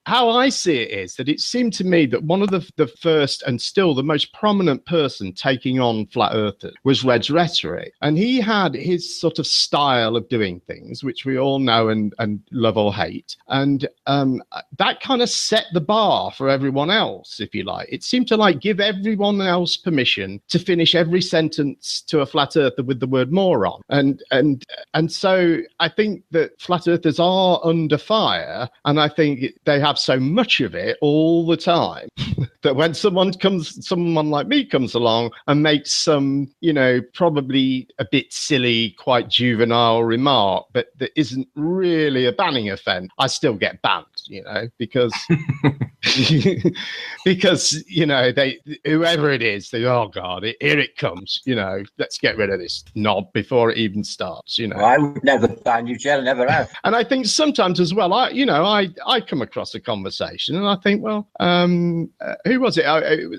S5: how I see it is that it seemed to me that one of the first and still the most prominent person taking on flat earthers was Red's Rhetoric, and he had his sort of style of doing things, which we all know and love or hate, and that kind of set the bar for everyone else, if you like. It seemed to give everyone else permission to finish every sentence to a flat earther with the word moron, and so I think that flat earthers are under fire, and I think they have so much of it all the time that when someone like me comes along and makes some, probably a bit silly, quite juvenile remark, but that isn't really a banning offence, I still get banned, because because they, whoever it is, they, oh God, here it comes, let's get rid of this knob before it even starts,
S3: Well, I would never ban you, Jill, never have.
S5: And I think sometimes as well, I come across a conversation and I think, well, who was it?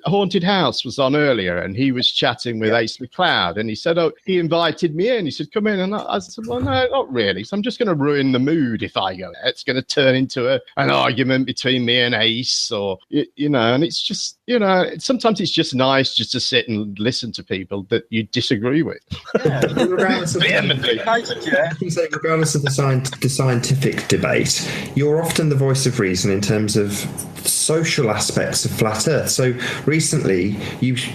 S5: Haunted House was on earlier, and he was chatting with Ace McLeod, and he said, he invited me in. He said, come in. And I said, well, no, not really. So I'm just going to ruin the mood if I go there. It's going to turn into an argument between me and Ace, or and it's just sometimes it's just nice just to sit and listen to people that you disagree with.
S1: Yeah, regardless of the scientific debate, you're often the voice of reason in terms of social aspects of flat Earth. So recently,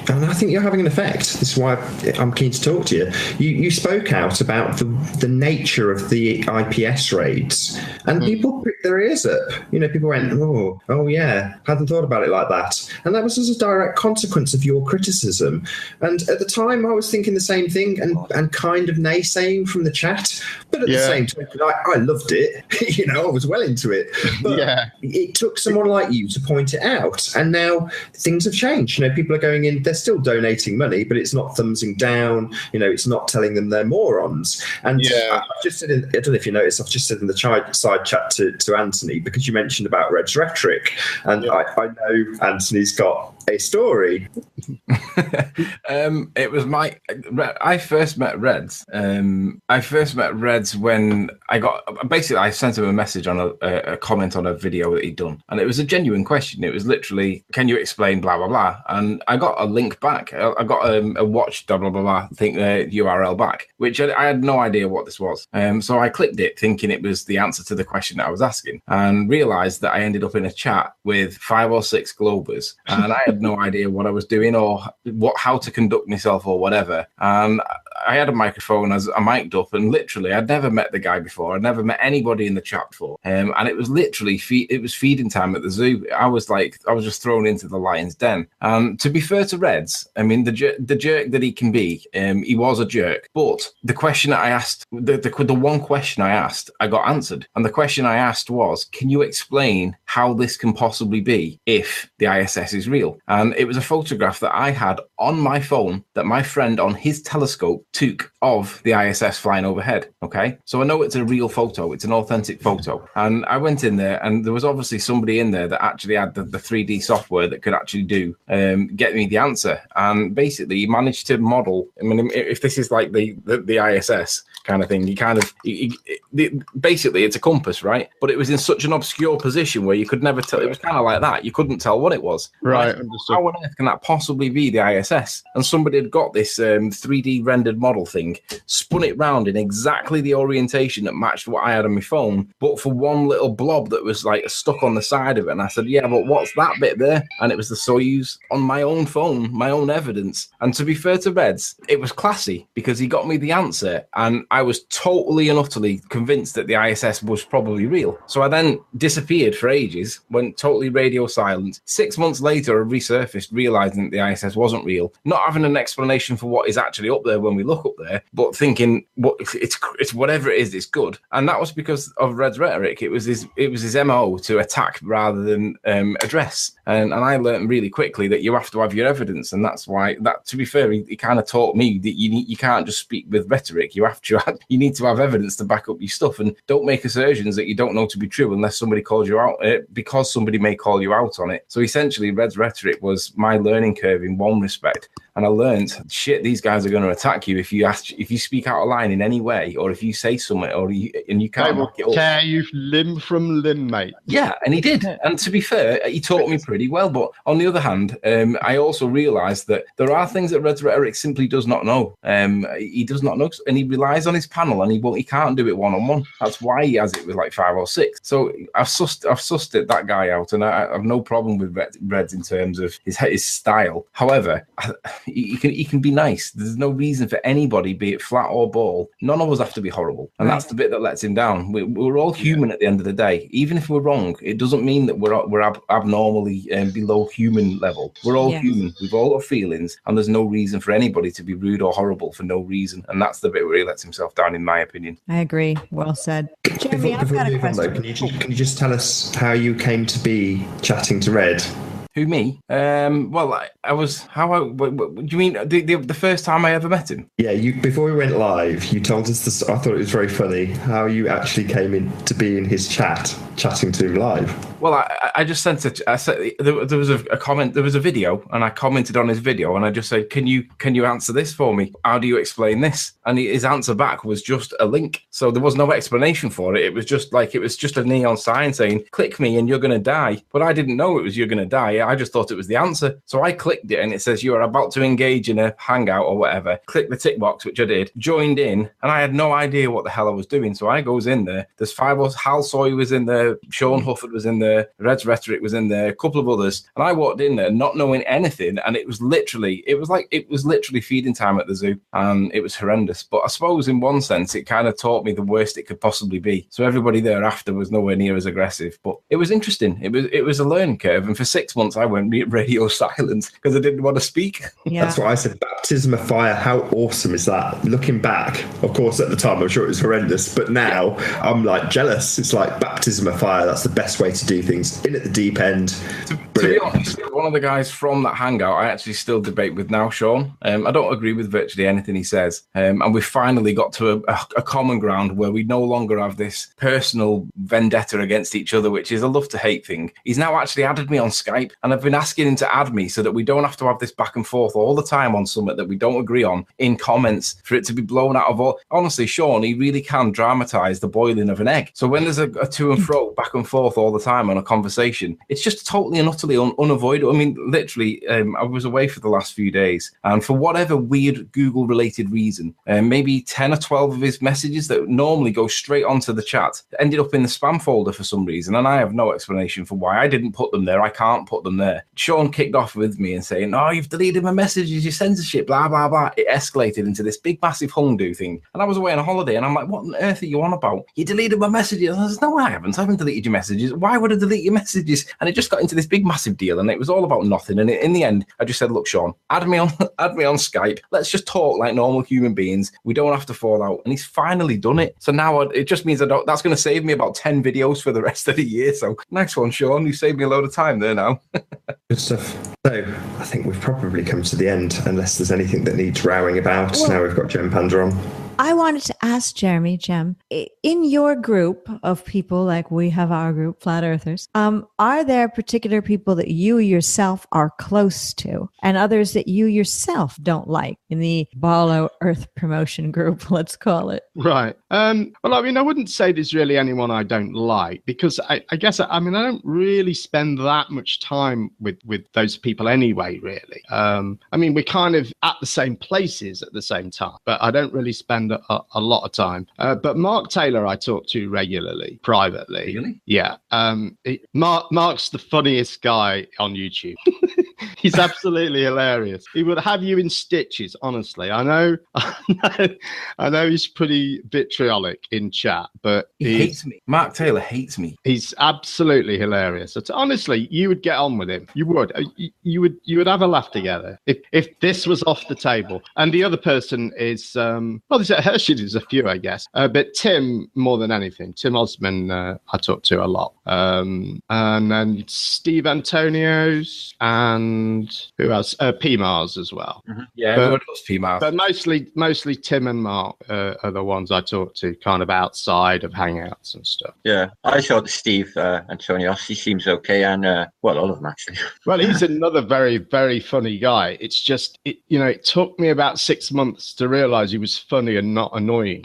S1: and I think you're having an effect. This is why I'm keen to talk to you. You spoke out about the nature of the IPS raids, and people pricked their ears up. People went, oh yeah, hadn't thought about it like that. And that was as a direct consequence of your criticism. And at the time, I was thinking the same thing and kind of naysaying from the chat. But at the same time, I loved it. I was well into it. But it took someone like you to point it out. And now things have changed. People are going in, they're still donating money, but it's not thumbsing down. It's not telling them they're morons. And I've just said, I don't know if you noticed, I've just said in the side chat to Anthony, because you mentioned about Red's rhetoric. And I know Anthony's got a story.
S4: It was I first met Reds. When I sent him a message on a comment on a video that he'd done, and it was a genuine question. It was literally, can you explain blah blah blah? And I got a link back. I got a watch blah blah blah URL back, which I had no idea what this was. So I clicked it thinking it was the answer to the question that I was asking, and realized that I ended up in a chat with 5 or 6 Globers, and I had no idea what I was doing or how to conduct myself or whatever. And I had a microphone as I mic'd up, and literally I'd never met the guy before. I'd never met anybody in the chat before. And it was literally it was feeding time at the zoo. I was just thrown into the lion's den. To be fair to Reds, I mean, the jerk that he can be, he was a jerk. But the question that I asked, the one question I asked, I got answered. And the question I asked was, can you explain how this can possibly be if the ISS is real? And it was a photograph that I had on my phone that my friend on his telescope took of the ISS flying overhead. Okay, so I know it's a real photo, it's an authentic photo. And I went in there, and there was obviously somebody in there that actually had the 3D software that could actually get me the answer. And basically, he managed to model. I mean, if this is like the ISS kind of thing, basically it's a compass, right? But it was in such an obscure position where you could never tell. It was kind of like that. You couldn't tell what it was.
S5: Right.
S4: How on earth can that possibly be the ISS? And somebody had got this 3D rendered model thing, spun it round in exactly the orientation that matched what I had on my phone, but for one little blob that was like stuck on the side of it. And I said, yeah, but what's that bit there? And it was the Soyuz on my own phone, my own evidence. And to be fair to Reds, it was classy because he got me the answer, and I was totally and utterly convinced that the ISS was probably real. So I then disappeared for ages, went totally radio silent. 6 months later, I resurfaced, realizing that the ISS wasn't real, not having an explanation for what is actually up there when we look up there, but thinking, it's whatever it is, it's good. And that was because of Red's rhetoric. It was his MO to attack rather than address. And I learned really quickly that you have to have your evidence, and that's why to be fair, he kind of taught me that you can't just speak with rhetoric. You need to have evidence to back up your stuff, and don't make assertions that you don't know to be true unless somebody calls you out, because somebody may call you out on it. So essentially, Red's rhetoric was my learning curve in one respect. And I learned, these guys are going to attack you if you speak out of line in any way, or if you say something, and you can't back it up.
S5: Tear you limb from limb, mate.
S4: Yeah, and he did. And to be fair, he taught me pretty well. But on the other hand, I also realised that there are things that Red's rhetoric simply does not know. He does not know, and he relies on his panel, and he can't do it one-on-one. That's why he has it with like 5 or 6. So I've sussed that guy out, and I have no problem with Red's in terms of his style. However, he can be nice. There's no reason for anybody, be it flat or ball. None of us have to be horrible, and that's the bit that lets him down. We're all human at the end of the day. Even if we're wrong, it doesn't mean that we're abnormally below human level. We're all human. We've all got feelings, and there's no reason for anybody to be rude or horrible for no reason. And that's the bit where he lets himself down, in my opinion.
S2: I agree. Well said. Jeremy, I've got a question.
S1: Can you just tell us how you came to be chatting to Red?
S4: Who, me? Well, I was. What do you mean? The first time I ever met him?
S1: Yeah, before we went live, you told us this. I thought it was very funny how you actually came in to be in his chatting to him live.
S4: Well, I just sent it. I said there was a comment. There was a video, and I commented on his video, and I just said, "Can you answer this for me? How do you explain this?" And his answer back was just a link. So there was no explanation for it. It was just a neon sign saying, "Click me, and you're going to die." But I didn't know it was "you're going to die." I just thought it was the answer. So I clicked it, and it says, "You are about to engage in a hangout or whatever." Click the tick box, which I did. Joined in, and I had no idea what the hell I was doing. So I goes in there. There's 5 of us. Hal Sawyer was in there. Sean Hufford was in there. Red's Rhetoric was in there. A couple of others. And I walked in there not knowing anything. And it was literally feeding time at the zoo. And it was horrendous. But I suppose in one sense, it kind of taught me the worst it could possibly be. So everybody thereafter was nowhere near as aggressive. But it was interesting. It was a learning curve. And for 6 months, I went radio silent because I didn't want to speak.
S2: Yeah.
S1: That's what I said. Baptism of fire. How awesome is that? Looking back, of course, at the time, I'm sure it was horrendous. But now I'm like jealous. It's like baptism of fire. That's the best way to do things. In at the deep end.
S4: To be honest, one of the guys from that hangout I actually still debate with now, Sean. I don't agree with virtually anything he says. And we finally got to a common ground where we no longer have this personal vendetta against each other, which is a love to hate thing. He's now actually added me on Skype, and I've been asking him to add me so that we don't have to have this back and forth all the time on something that we don't agree on in comments for it to be blown out of all. Honestly, Sean, he really can dramatize the boiling of an egg. So when there's a to and fro, back and forth all the time on a conversation, it's just totally and utterly unavoidable. I mean, literally, I was away for the last few days, and for whatever weird Google-related reason, maybe 10 or 12 of his messages that normally go straight onto the chat ended up in the spam folder for some reason, and I have no explanation for why. I didn't put them there. I can't put them there. Sean kicked off with me and saying, "Oh, you've deleted my messages, you censorship, blah, blah, blah." It escalated into this big, massive hung-do thing, and I was away on a holiday, and I'm like, "What on earth are you on about? You deleted my messages." And I said, "No, I haven't. I haven't deleted your messages. Why would I delete your messages?" And it just got into this big, massive deal, and it was all about nothing. And in the end, I just said, "Look, Sean, add me on Skype. Let's just talk like normal human beings. We don't have to fall out." And he's finally done it. So now it just means that's going to save me about 10 videos for the rest of the year. So nice one, Sean. You saved me a load of time there now.
S1: Good stuff. So I think we've probably come to the end, unless there's anything that needs rowing about.
S2: Well,
S1: now we've got Jem Panda on.
S2: I wanted to ask Jem, in your group of people, like we have our group, Flat Earthers, are there particular people that you yourself are close to and others that you yourself don't like in the Ball Earth promotion group, let's call it?
S5: Right. Well, I mean, I wouldn't say there's really anyone I don't like, because I guess, I mean, I don't really spend that much time with those people anyway, really. I mean, we're kind of at the same places at the same time, but I don't really spend a lot of time. But Mark Taylor I talk to regularly, privately.
S4: Really?
S5: Yeah. Mark's the funniest guy on YouTube. He's absolutely hilarious. He would have you in stitches, honestly. I know he's pretty vitriolic in chat, but
S4: he hates me. Mark Taylor hates me.
S5: He's absolutely hilarious. Honestly, you would get on with him. You would. You would have a laugh together if this was off the table. And the other person is there's a few, I guess. But Tim, more than anything, Tim Osman, I talk to a lot. And then Steve Antonios and who else? PMars as well.
S4: Mm-hmm. Yeah, everyone loves PMars.
S5: But mostly Tim and Mark are the ones I talk to, kind of outside of Hangouts and stuff.
S3: Yeah, I talk to Steve Antonios. He seems okay, and all of them actually.
S5: Well, he's another very, very funny guy. It's just, it took me about 6 months to realise he was funny and not annoying.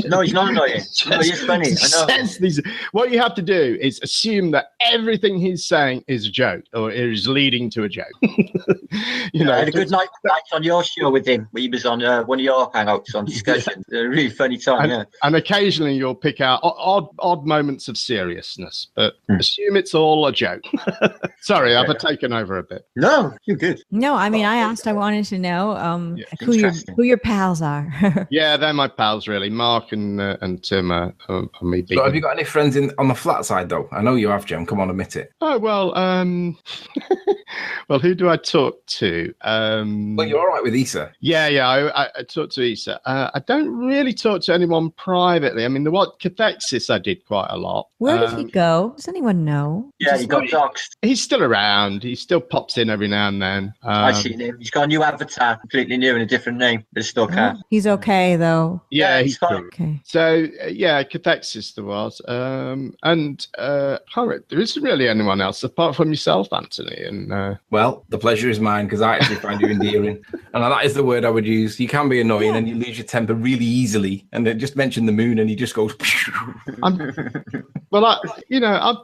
S3: No, he's not annoying. No, he's funny. I know.
S5: What you have to do is assume that everything he's saying is a joke or is leading to a joke.
S3: I had a good night on your show with him. He was on one of your hangouts on discussion. A really funny time,
S5: and occasionally you'll pick out odd moments of seriousness, but assume it's all a joke. Sorry, I've taken over a bit.
S3: No, you're good.
S2: No, I mean, I wanted to know who your pals are.
S5: Yeah, they're my pals, really. Mark and Tim are me.
S4: So have you got any friends on the flat side, though? I know you have, Jem. Come on, admit it.
S5: Oh, well, Well, who do I talk to?
S4: Well, you're all right with Issa.
S5: Yeah. I talk to Issa. I don't really talk to anyone privately. I mean, Cathexis I did quite a lot.
S2: Where did he go? Does anyone know?
S3: Yeah, he got doxed.
S5: He's still around. He still pops in every now and then.
S3: I've seen him. He's got a new avatar, completely new and a different name, but it's still cat.
S2: He's okay though.
S5: Yeah,
S3: he's fine.
S2: Okay.
S5: So Cathexis there was, there isn't really anyone else apart from yourself, Anthony. And
S4: Well, the pleasure is mine because I actually find you endearing, and that is the word I would use. You can be annoying and you lose your temper really easily, and then just mention the moon and he just goes.
S5: I'm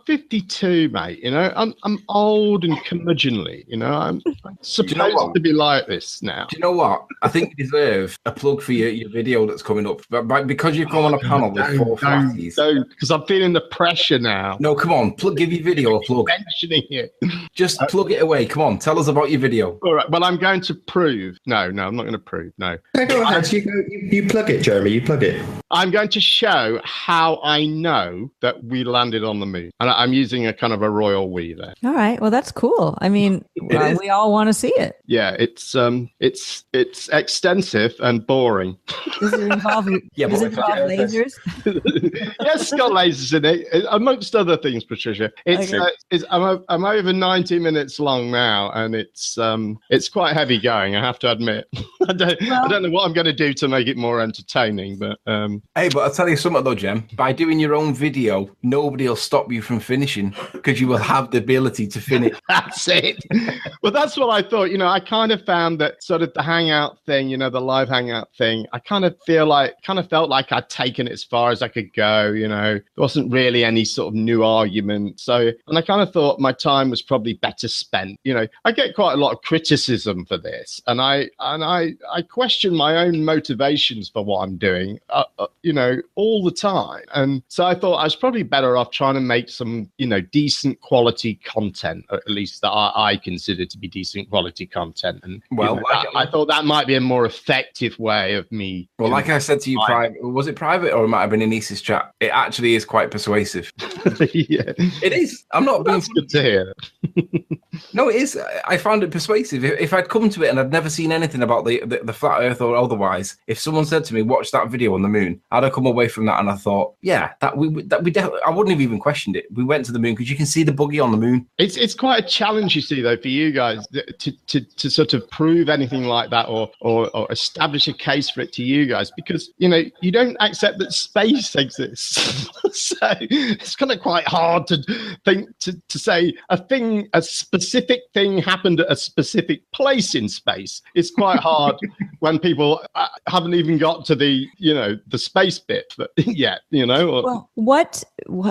S5: 52, mate. I'm old and curmudgeonly. I'm supposed to be like this now.
S4: Do you know what? I think you deserve a plug for your video that's coming up, but because you've come on a panel with four flatties.
S5: Because I'm feeling the pressure now.
S4: No, come on, give your video a plug.
S5: Mentioning it.
S4: Just plug it away. Come on, tell us about your video.
S5: All right. Well, I'm going to prove. No, I'm not going to prove. No.
S1: Go ahead. You plug it, Jeremy. You plug it.
S5: I'm going to show how I know that we landed on the moon, and I'm using a kind of a royal we there.
S2: All right. Well, that's cool. I mean, we all want to see it.
S5: Yeah, it's extensive and boring.
S2: Does it involve lasers?
S5: Yes, it's got lasers in it, amongst other things, Patricia. I'm over 90 minutes long now, and it's quite heavy going, I have to admit. I don't know what I'm going to do to make it more entertaining, but
S4: Hey, but I'll tell you something though, Jem. By doing your own video, nobody will stop you from finishing because you will have the ability to finish.
S5: That's it. Well, that's what I thought. I kind of found that sort of the hangout thing, the live hangout thing, I kind of felt like I'd taken it as far as I could go. There wasn't really any sort of new argument. And I kind of thought my time was probably better spent. I get quite a lot of criticism for this, and I question my own motivations for what I'm doing, all the time. And so I thought I was probably better off trying to make some, decent quality content, or at least that I consider to be decent quality content. And I thought that might be a more effective way of me.
S4: Well, like I said to you, was it private or it might have been in Isa's chat? It actually is quite persuasive.
S5: Yeah,
S4: it is. I'm not being.
S5: That's good to hear.
S4: No, it is. I found it persuasive. If I'd come to it and I'd never seen anything about the flat Earth or otherwise, if someone said to me, "Watch that video on the moon," I'd have come away from that and I thought, "Yeah, I wouldn't have even questioned it. We went to the moon because you can see the buggy on the moon."
S5: It's quite a challenge, you see, though, for you guys to sort of prove anything like that or establish a case for it to you guys, because you don't accept that space exists. So it's kind of quite hard to think to say a specific thing happened at a specific place in space. It's quite hard when people haven't even got to the space bit yet.
S2: Well,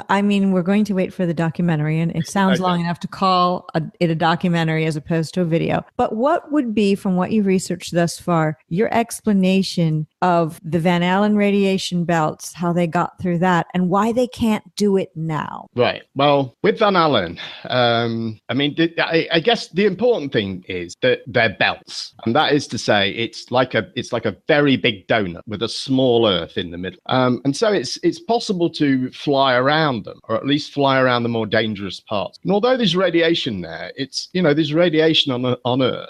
S2: I mean, we're going to wait for the documentary, and it sounds long enough to call it a documentary as opposed to a video. But what would be, from what you've researched thus far, your explanation of the Van Allen radiation belts, how they got through that, and why they can't do it now?
S5: Right. Well, with Van Allen, I guess the important thing is that they're belts, and that is to say, it's like a very big donut with a small Earth in the middle, and so it's possible to fly around them, or at least fly around the more dangerous parts. And although there's radiation there, there's radiation on Earth.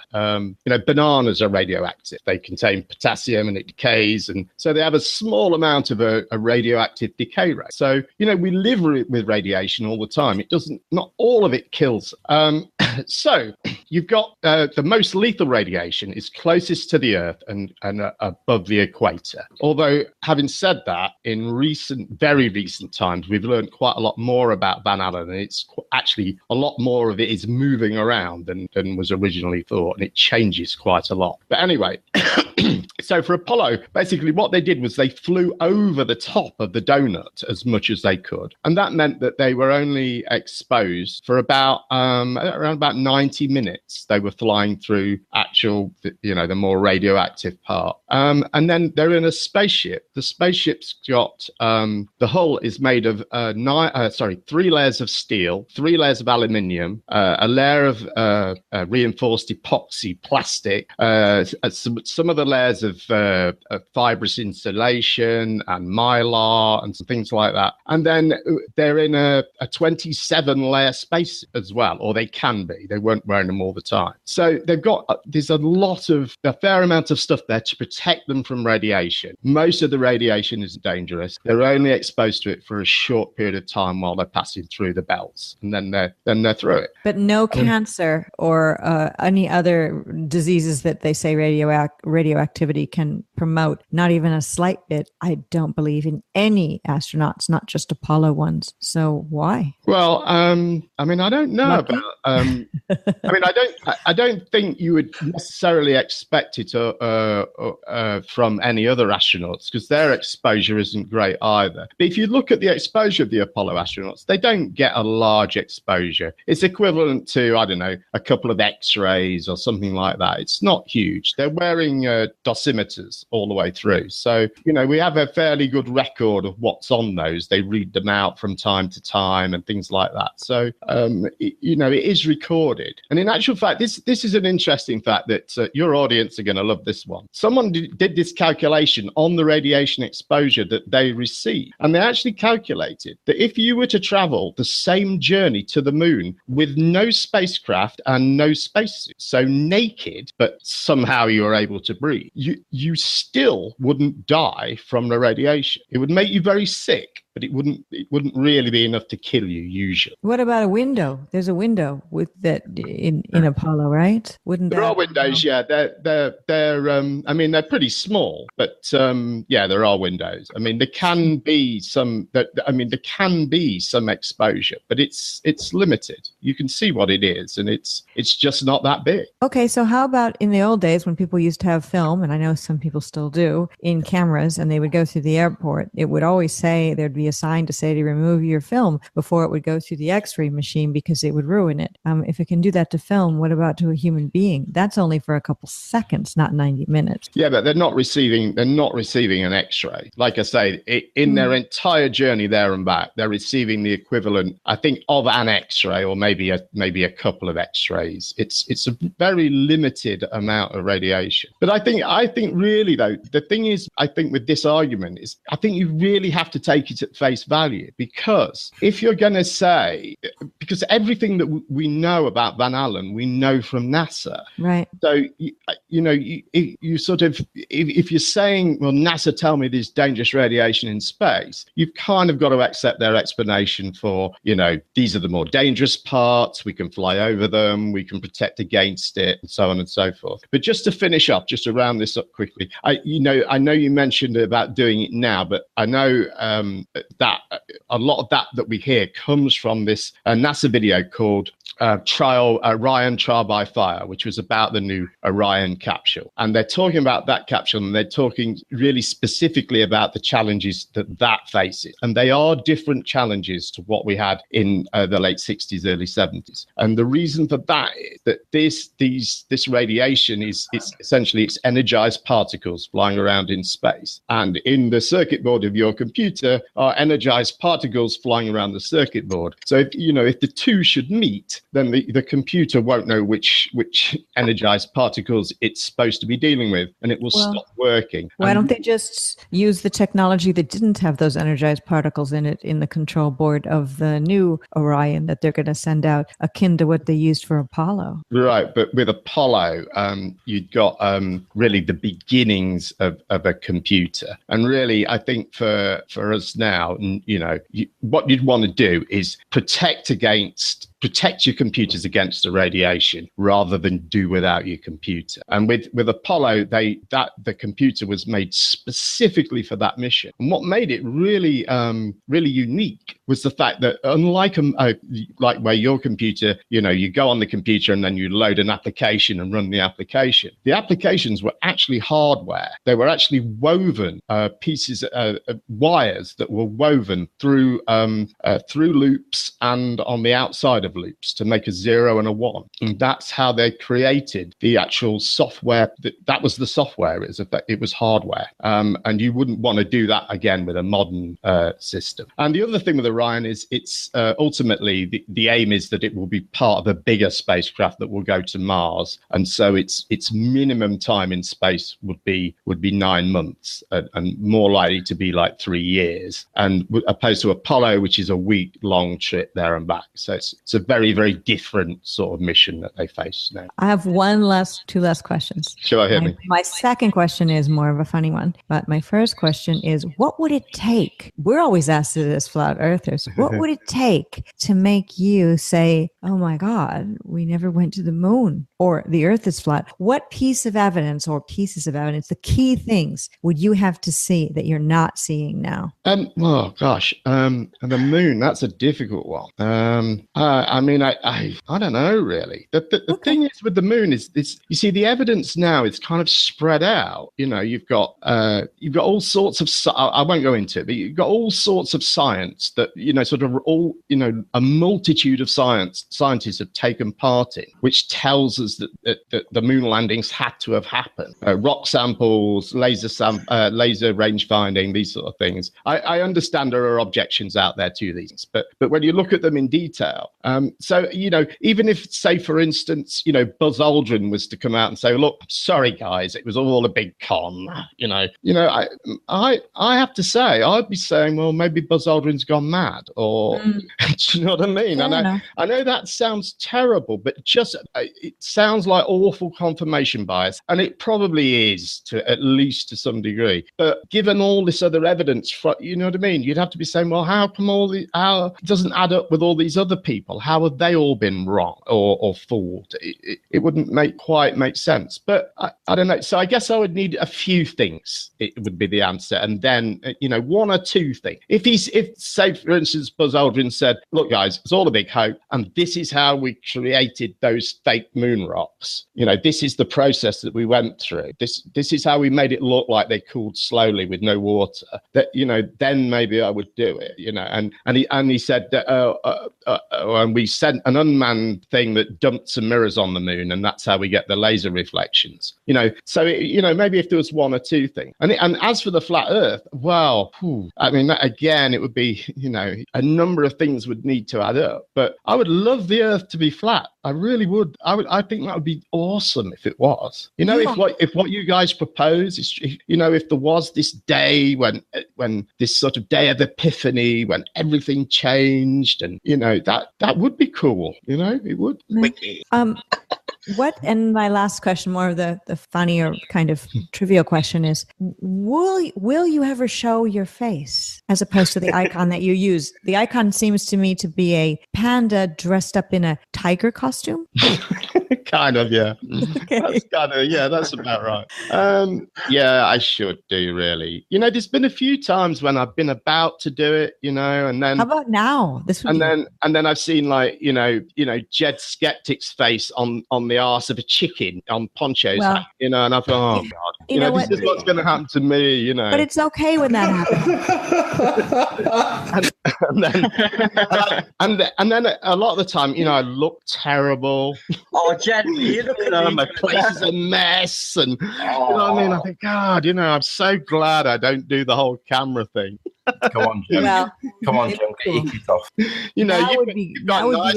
S5: Bananas are radioactive; they contain potassium and it decays, and so they have a small amount of a radioactive decay rate. So we live with radiation all the time. Not all of it kills. So you've got the most lethal radiation is closest to the Earth and above the equator. Although, having said that, in very recent times, we've learned quite a lot more about Van Allen, and it's actually a lot more of it is moving around than was originally thought, and it changes quite a lot. But anyway, so for Apollo, basically what they did was they flew over the top of the donut as much as they could, and that meant that they were only exposed for around about 90 minutes. They were flying through the more radioactive part, and then they're in a spaceship. The spaceship's got the hull is made of 3 layers of steel, 3 layers of aluminium, a layer of reinforced epoxy plastic. Some of of layers of fibrous insulation and mylar and some things like that. And then they're in a 27-layer space as well, or they can be. They weren't wearing them all the time. So there's a fair amount of stuff there to protect them from radiation. Most of the radiation is dangerous. They're only exposed to it for a short period of time while they're passing through the belts, and then they're through it.
S2: But no cancer or any other diseases that they say radioactivity can promote, not even a slight bit. I don't believe in any astronauts, not just Apollo ones. So why?
S5: Well, I mean, I don't know about. I mean, I don't think you would necessarily expect it from any other astronauts, because their exposure isn't great either. But if you look at the exposure of the Apollo astronauts, they don't get a large exposure. It's equivalent to, I don't know, a couple of X-rays or something like that. It's not huge. They're wearing dosimeters all the way through. So, we have a fairly good record of what's on those. They read them out from time to time and things like that. So, it is recorded. And in actual fact, this is an interesting fact that your audience are going to love this one. Someone did this calculation on the radiation exposure that they received. And they actually calculated that if you were to travel the same journey to the moon with no spacecraft and no spacesuit, so naked, but somehow you were able to breathe, you still wouldn't die from the radiation. It would make you very sick, but it wouldn't really be enough to kill you usually.
S2: What about a window? There's a window with that in Apollo, right?
S5: There are windows, yeah. They're I mean, they're pretty small, but yeah, there are windows. I mean, there can be some exposure, but it's limited. You can see what it is, and it's just not that big.
S2: Okay, so how about in the old days when people used to have film, and I know some people still do, in cameras, and they would go through the airport, it would always say there'd be a sign to say to remove your film before it would go through the X-ray machine because it would ruin it. If it can do that to film, what about to a human being? That's only for a couple seconds, not 90 minutes.
S5: Yeah, but they're not receiving an X-ray. Like I say, in their entire journey there and back, they're receiving the equivalent, I think, of an X-ray or maybe a couple of X-rays. It's a very limited amount of radiation. But I think really though, the thing is, I think with this argument is, I think you really have to take it at face value, because if you're going to say, because everything that we know about Van Allen, we know from NASA.
S2: Right.
S5: So, you sort of, if you're saying, well, NASA tell me there's dangerous radiation in space, you've kind of got to accept their explanation for, these are the more dangerous parts. We can fly over them. We can protect against it, and so on and so forth. But just to finish up, just to round this up quickly, I know you mentioned about doing it now, but I know that a lot of that we hear comes from this NASA video called Orion Trial by Fire, which was about the new Orion capsule. And they're talking about that capsule, and they're talking really specifically about the challenges that faces. And they are different challenges to what we had in the late 60s, early 70s. And the reason for that is that this radiation is essentially it's energized particles flying around in space. And in the circuit board of your computer are energized particles flying around the circuit board. So if the two should meet, then the computer won't know which energized particles it's supposed to be dealing with, and it will stop working.
S2: Why don't they just use the technology that didn't have those energized particles in it in the control board of the new Orion that they're going to send out, akin to what they used for Apollo?
S5: Right, but with Apollo, you'd got really the beginnings of a computer. And really, I think for us now, what you'd want to do is protect your computers against the radiation rather than do without your computer. And with Apollo, the computer was made specifically for that mission. And what made it really unique was the fact that unlike like where your computer, you go on the computer and then you load an application and run the application. The applications were actually hardware. They were actually woven pieces of wires that were woven through loops and on the outside of of loops to make a 0 and a 1. And that's how they created the actual software. That was the software. It was hardware. And you wouldn't want to do that again with a modern system. And the other thing with Orion is it's ultimately the aim is that it will be part of a bigger spacecraft that will go to Mars. And so its minimum time in space would be 9 months and more likely to be like 3 years, and opposed to Apollo, which is a week-long trip there and back. So it's a very, very different sort of mission that they face now.
S2: I have two last questions.
S5: Sure, hit me.
S2: My second question is more of a funny one, but my first question is, what would it take? We're always asked this, flat earthers. What would it take to make you say, oh my God, we never went to the moon, or the earth is flat? What piece of evidence or pieces of evidence, the key things, would you have to see that you're not seeing now?
S5: Oh gosh, the moon, that's a difficult one. I mean, I don't know really. The thing is with the moon is this, you see, the evidence now is kind of spread out. You know, you've got all sorts of, I won't go into it, but you've got all sorts of science that, you know, sort of all, you know, a multitude of scientists have taken part in, which tells us that the moon landings had to have happened. Rock samples, laser range finding, these sort of things. I understand there are objections out there to these, but when you look at them in detail, so, you know, even if, say, for instance, you know, Buzz Aldrin was to come out and say, look, sorry guys, it was all a big con, you know, I have to say, I'd be saying, well, maybe Buzz Aldrin's gone mad, or do you know what I mean? I know that sounds terrible, but just it sounds like awful confirmation bias, and it probably is at least to some degree. But given all this other evidence, you know what I mean? You'd have to be saying, well, how come how it doesn't add up with all these other people? How have they all been wrong or fooled? It wouldn't quite make sense. But I don't know. So I guess I would need a few things. It would be the answer, and then, you know, one or two things. If say for instance Buzz Aldrin said, look guys, it's all a big hoax, and this is how we created those fake moon rocks. You know, this is the process that we went through. This is how we made it look like they cooled slowly with no water. That, you know, then maybe I would do it. You know, and he said that and we sent an unmanned thing that dumped some mirrors on the moon, and that's how we get the laser reflections. You know, so you know, maybe if there was one or two things. And as for the flat Earth, well, I mean, again, it would be, you know, a number of things would need to add up. But I would love the Earth to be flat. I really would. I think that would be awesome if it was. You know, if what you guys propose is, you know, if there was this day when this sort of day of epiphany, when everything changed, and, you know, that would be cool. You know, it would.
S2: What, and my last question, more of the funnier kind of trivial question is, will you ever show your face as opposed to the icon that you use? The icon seems to me to be a panda dressed up in a tiger costume.
S5: Kind of, yeah.
S2: Okay.
S5: That's about right. Yeah, I should do, really. You know, there's been a few times when I've been about to do it, you know, and then.
S2: How about now?
S5: And then I've seen, like, you know, Jed Skeptic's face on the arse of a chicken on Poncho's hat, you know, and I thought, oh God, you know this is what's going to happen to me, you know.
S2: But it's okay when that happens.
S5: and then a lot of the time, you know, I look terrible.
S3: Oh, Jen, you look at
S5: my place is a mess, and you know what I mean. I think, God, you know, I'm so glad I don't do the whole camera thing.
S4: Come on, Jim.
S2: Well,
S4: Come on, Jim. Get your feet off.
S5: You know,
S2: that would be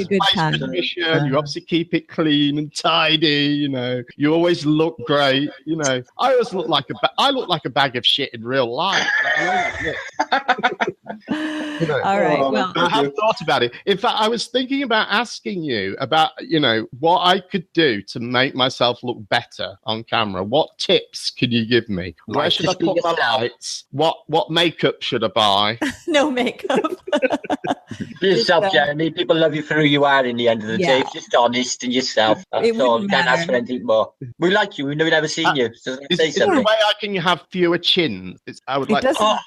S2: a good time.
S5: You obviously keep it clean and tidy. You know, you always look great. You know, I always look like a bag of shit in real life. You know,
S2: all right. Well,
S5: I have thought about it. In fact, I was thinking about asking you about, you know, what I could do to make myself look better on camera. What tips can you give me? Where should I put my lights? What makeup should I buy?
S2: No makeup.
S3: Be yourself, Jeremy. People love you for who you are in the end of the day. Just honest and yourself. That's all. You can't ask for anything more. We like you. We've never seen you. So
S5: is there a way I can have fewer chins? I would like to.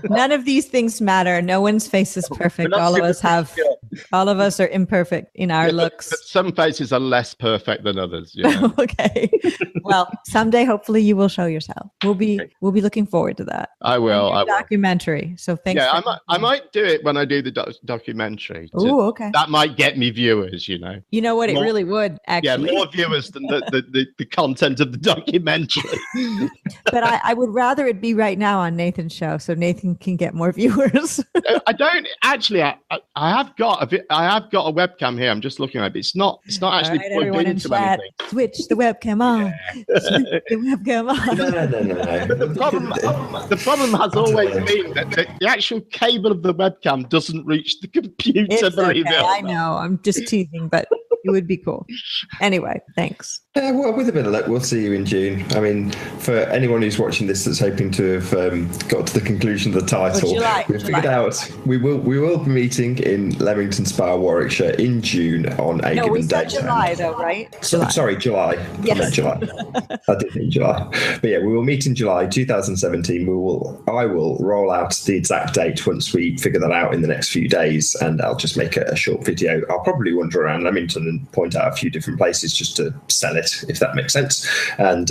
S2: None of these things matter. No one's face is perfect. All of us have All of us are imperfect in our looks.
S5: But some faces are less perfect than others. You know?
S2: Okay. Well, someday, hopefully, you will show yourself. We'll be looking forward to that.
S5: I will.
S2: And your documentary. So thanks.
S5: Yeah, I might do it when I do the documentary.
S2: Oh, okay.
S5: That might get me viewers. You know.
S2: You know what? It really would, actually.
S5: Yeah, more viewers than the content of the documentary.
S2: But I would rather it be right now on Nathan's show, so Nathan can get more viewers.
S5: I don't actually. I have got a webcam here. I'm just looking at it. It's not actually plugged into anything.
S2: Switch the webcam on. Switch the webcam on.
S1: No.
S5: The problem has always been that the actual cable of the webcam doesn't reach the computer.
S2: It's
S5: believe
S2: okay.
S5: it.
S2: I know. I'm just teasing, but it would be cool. Anyway, thanks.
S1: Well, with a bit of luck, we'll see you in June. I mean, for anyone who's watching this that's hoping to have got to the conclusion of the title, we've figured out we will be meeting in Leamington Spa, Warwickshire in June on a given
S2: we
S1: date.
S2: said July, though, right?
S1: Sorry, July.
S2: Yes.
S1: I meant July. I did mean July. But yeah, we will meet in July 2017. I will roll out the exact date once we figure that out in the next few days, and I'll just make a short video. I'll probably wander around Leamington and point out a few different places just to sell it, if that makes sense, and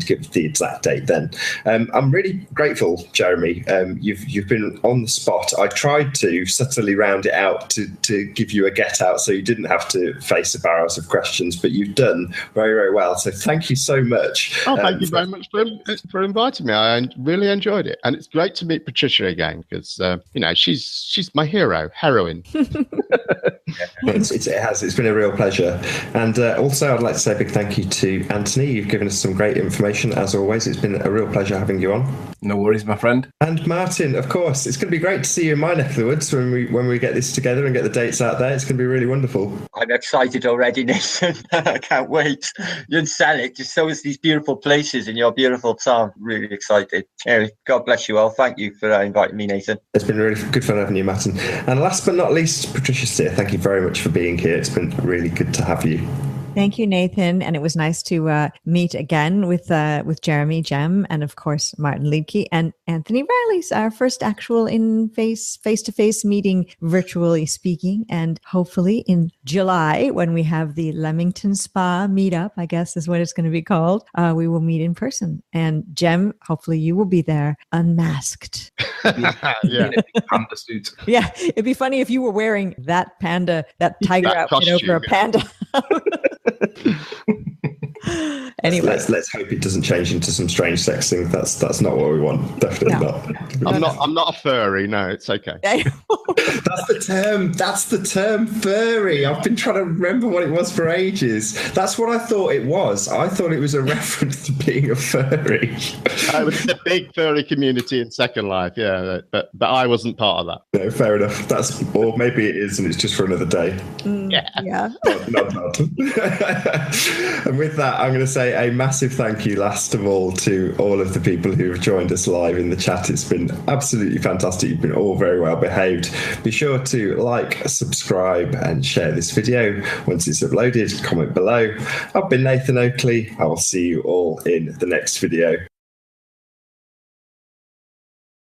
S1: give the exact date then. I'm really grateful, Jeremy. You've been on the spot. I tried to subtly round it out to give you a get out so you didn't have to face the barrels of questions, but you've done very, very well. So thank you so much.
S5: Oh, thank you very much for inviting me. I really enjoyed it, and it's great to meet Patricia again because she's my heroine.
S1: It's been a real pleasure. And also I'd like to say a big thank you to Anthony. You've given us some great information as always. It's been a real pleasure having you on.
S4: No worries, my friend.
S1: And Martin, of course, it's going to be great to see you in my neck of the woods when we get this together and get the dates out there. It's going to be really wonderful.
S3: I'm excited already, Nathan. I can't wait. You and Selic just show us these beautiful places in your beautiful town. Really excited. Anyway, God bless you all. Thank you for inviting me, Nathan.
S1: It's been really good fun having you, Martin. And last but not least, Patricia Steer, thank you very much for being here. It's been really good to have you.
S2: Thank you, Nathan. And it was nice to meet again with Jeremy Jem and, of course, Martin Liedtke and Anthony Riley's our first actual face-to-face meeting, virtually speaking. And hopefully in July, when we have the Leamington Spa meetup, I guess is what it's going to be called, we will meet in person. And Jem, hopefully you will be there unmasked.
S5: Yeah.
S4: Panda suit.
S2: Yeah, it'd be funny if you were wearing that tiger outfit over a panda. Anyway,
S1: let's hope it doesn't change into some strange sex thing. That's not what we want. Definitely not.
S5: I'm not a furry. No, it's okay.
S1: That's the term furry. I've been trying to remember what it was for ages. That's what I thought it was. I thought it was a reference to being a furry.
S5: It was a big furry community in Second Life, yeah, but I wasn't part of that.
S1: No, fair enough. Or maybe it is, and it's just for another day.
S2: Yeah.
S1: Not. And with that, I'm going to say a massive thank you, last of all, to all of the people who have joined us live in the chat. It's been absolutely fantastic. You've been all very well behaved. Be sure to like, subscribe, and share this video once it's uploaded. Comment below. I've been Nathan Oakley. I will see you all in the next video.